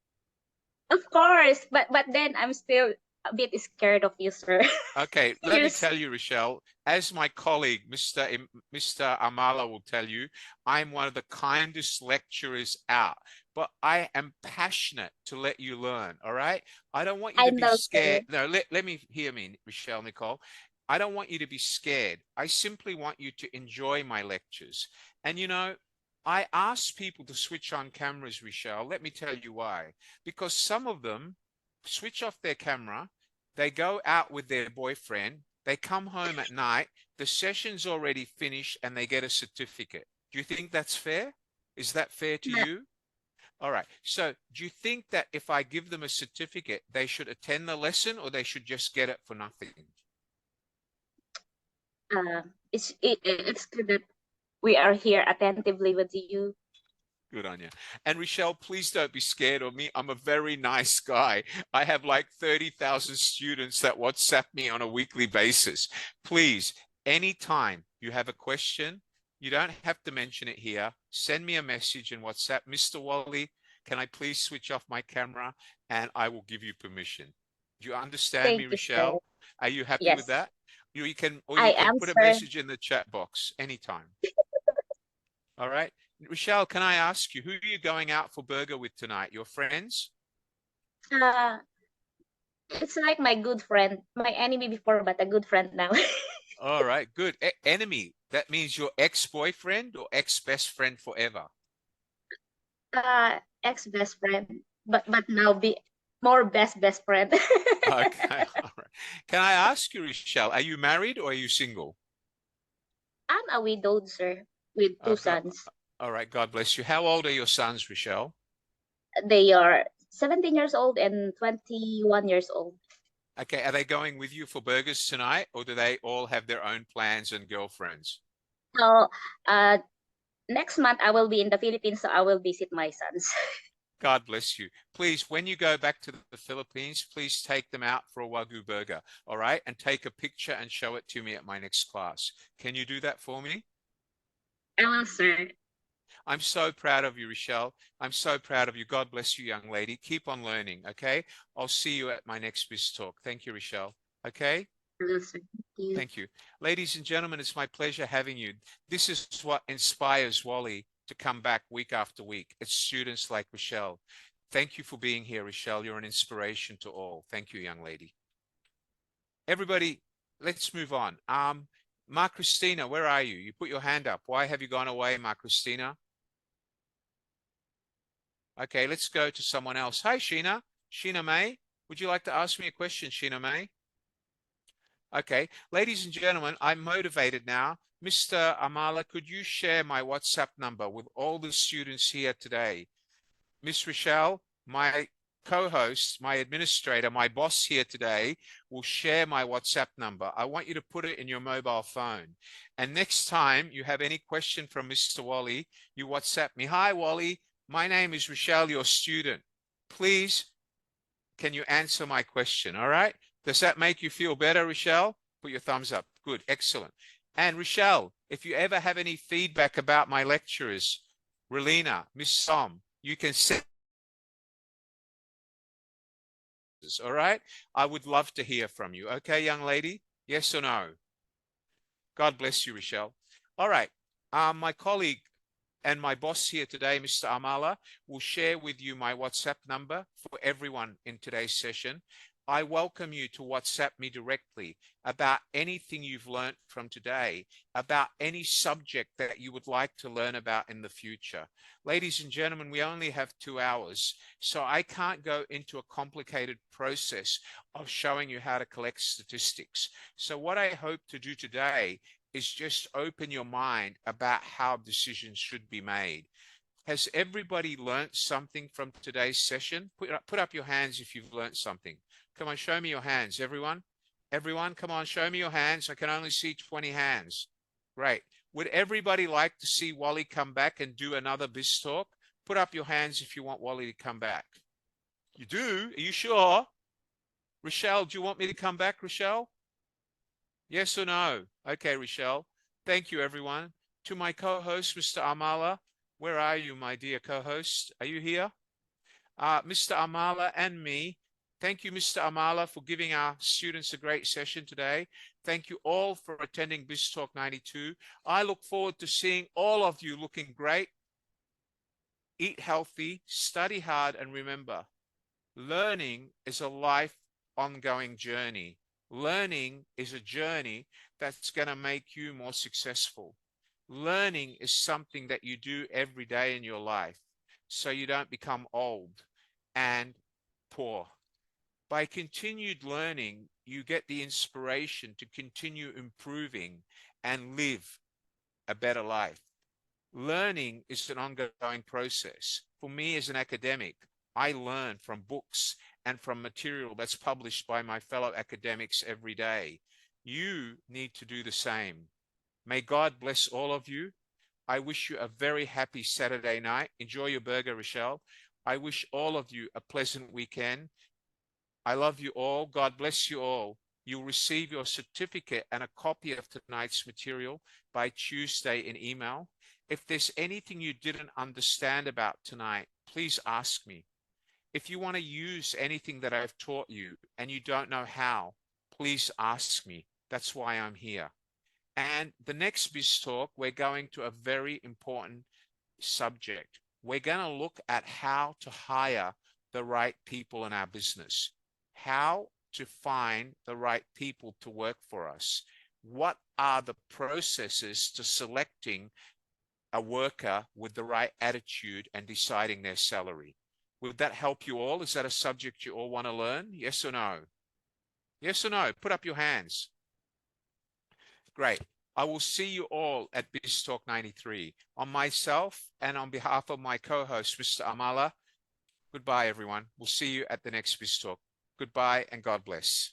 Of course, but then I'm still a bit scared of you, sir. Okay, let me Yes. tell you, Rochelle, as my colleague, Mr. Amala will tell you, I'm one of the kindest lecturers out, but I am passionate to let you learn, all right? I don't want you I to be know, sir. scared. No, let me hear me, Rochelle Nicole. I don't want you to be scared. I simply want you to enjoy my lectures. And you know, I ask people to switch on cameras, Rochelle. Let me tell you why. Because some of them switch off their camera, they go out with their boyfriend, they come home at night, the session's already finished, and they get a certificate. Do you think that's fair? Is that fair to No. you? All right. So do you think that if I give them a certificate, they should attend the lesson or they should just get it for nothing? It's good that we are here attentively with you. Good on you. And Rochelle, please don't be scared of me. I'm a very nice guy. I have like 30,000 students that WhatsApp me on a weekly basis. Please, anytime you have a question, you don't have to mention it here. Send me a message in WhatsApp. Mr. Wally, can I please switch off my camera? And I will give you permission. Do you understand Thank me, you, Rochelle? sir. Are you happy with Yes. that? You can I can am, put a sir. message in the chat box anytime. All right. Rochelle, can I ask you, who are you going out for burger with tonight? Your friends? It's like my good friend, my enemy before, but a good friend now. All right, good. Enemy, that means your ex-boyfriend or ex-best friend forever? Ex-best friend, but now be more best friend. Okay, all right. Can I ask you, Rochelle, are you married or are you single? I'm a widowed, sir, with two Okay. sons. All right, God bless you. How old are your sons, Rochelle? They are 17 years old and 21 years old. Okay, are they going with you for burgers tonight or do they all have their own plans and girlfriends? So, next month I will be in the Philippines, so I will visit my sons. God bless you. Please, when you go back to the Philippines, please take them out for a Wagyu burger, all right? And take a picture and show it to me at my next class. Can you do that for me? I will, sir. I'm so proud of you, Rochelle. I'm so proud of you. God bless you, young lady. Keep on learning, okay? I'll see you at my next Biz Talk. Thank you, Rochelle. Okay? Yes, sir. Thank you. Thank you. Ladies and gentlemen, it's my pleasure having you. This is what inspires Wally to come back week after week. It's students like Rochelle. Thank you for being here, Rochelle. You're an inspiration to all. Thank you, young lady. Everybody, let's move on. Mark Christina, where are you? You put your hand up. Why have you gone away, Mark Christina? Okay, let's go to someone else. Hi, Sheena. Sheena May. Would you like to ask me a question, Sheena May? Okay, ladies and gentlemen, I'm motivated now. Mr. Amala, could you share my WhatsApp number with all the students here today? Miss Rochelle, my co-host, my administrator, my boss here today will share my WhatsApp number. I want you to put it in your mobile phone. And next time you have any question from Mr. Wally, you WhatsApp me. Hi, Wally. My name is Rochelle, your student. Please, can you answer my question? All right. Does that make you feel better, Rochelle? Put your thumbs up. Good. Excellent. And Rochelle, if you ever have any feedback about my lecturers, Relina, Miss Som, you can send. All right. I would love to hear from you. Okay, young lady? Yes or no? God bless you, Rochelle. All right. My colleague and my boss here today, Mr. Amala, will share with you my WhatsApp number for everyone in today's session. I welcome you to WhatsApp me directly about anything you've learned from today, about any subject that you would like to learn about in the future. Ladies and gentlemen, we only have 2 hours, so I can't go into a complicated process of showing you how to collect statistics. So what I hope to do today is just open your mind about how decisions should be made. Has everybody learnt something from today's session? Put up your hands if you've learnt something. Come on, show me your hands, everyone. Everyone, come on, show me your hands. I can only see 20 hands. Great. Would everybody like to see Wally come back and do another BizTalk? Put up your hands if you want Wally to come back. You do? Are you sure? Rochelle, do you want me to come back, Rochelle? Yes or no? Okay, Rochelle. Thank you, everyone. To my co-host, Mr. Amala. Where are you, my dear co-host? Are you here? Mr. Amala and me. Thank you, Mr. Amala, for giving our students a great session today. Thank you all for attending BizTalk 92. I look forward to seeing all of you looking great. Eat healthy, study hard, and remember, learning is a life ongoing journey. Learning is a journey that's going to make you more successful. Learning is something that you do every day in your life so you don't become old and poor. By continued learning, you get the inspiration to continue improving and live a better life. Learning is an ongoing process. For me as an academic, I learn from books and from material that's published by my fellow academics every day. You need to do the same. May God bless all of you. I wish you a very happy Saturday night. Enjoy your burger, Rochelle. I wish all of you a pleasant weekend. I love you all. God bless you all. You'll receive your certificate and a copy of tonight's material by Tuesday in email. If there's anything you didn't understand about tonight, please ask me. If you want to use anything that I've taught you and you don't know how, please ask me. That's why I'm here. And the next BizTalk, we're going to a very important subject. We're going to look at how to hire the right people in our business, how to find the right people to work for us. What are the processes to selecting a worker with the right attitude and deciding their salary? Would that help you all? Is that a subject you all want to learn? Yes or no? Yes or no? Put up your hands. Great. I will see you all at BizTalk 93. On myself and on behalf of my co-host, Mr. Amala, goodbye, everyone. We'll see you at the next BizTalk. Goodbye and God bless.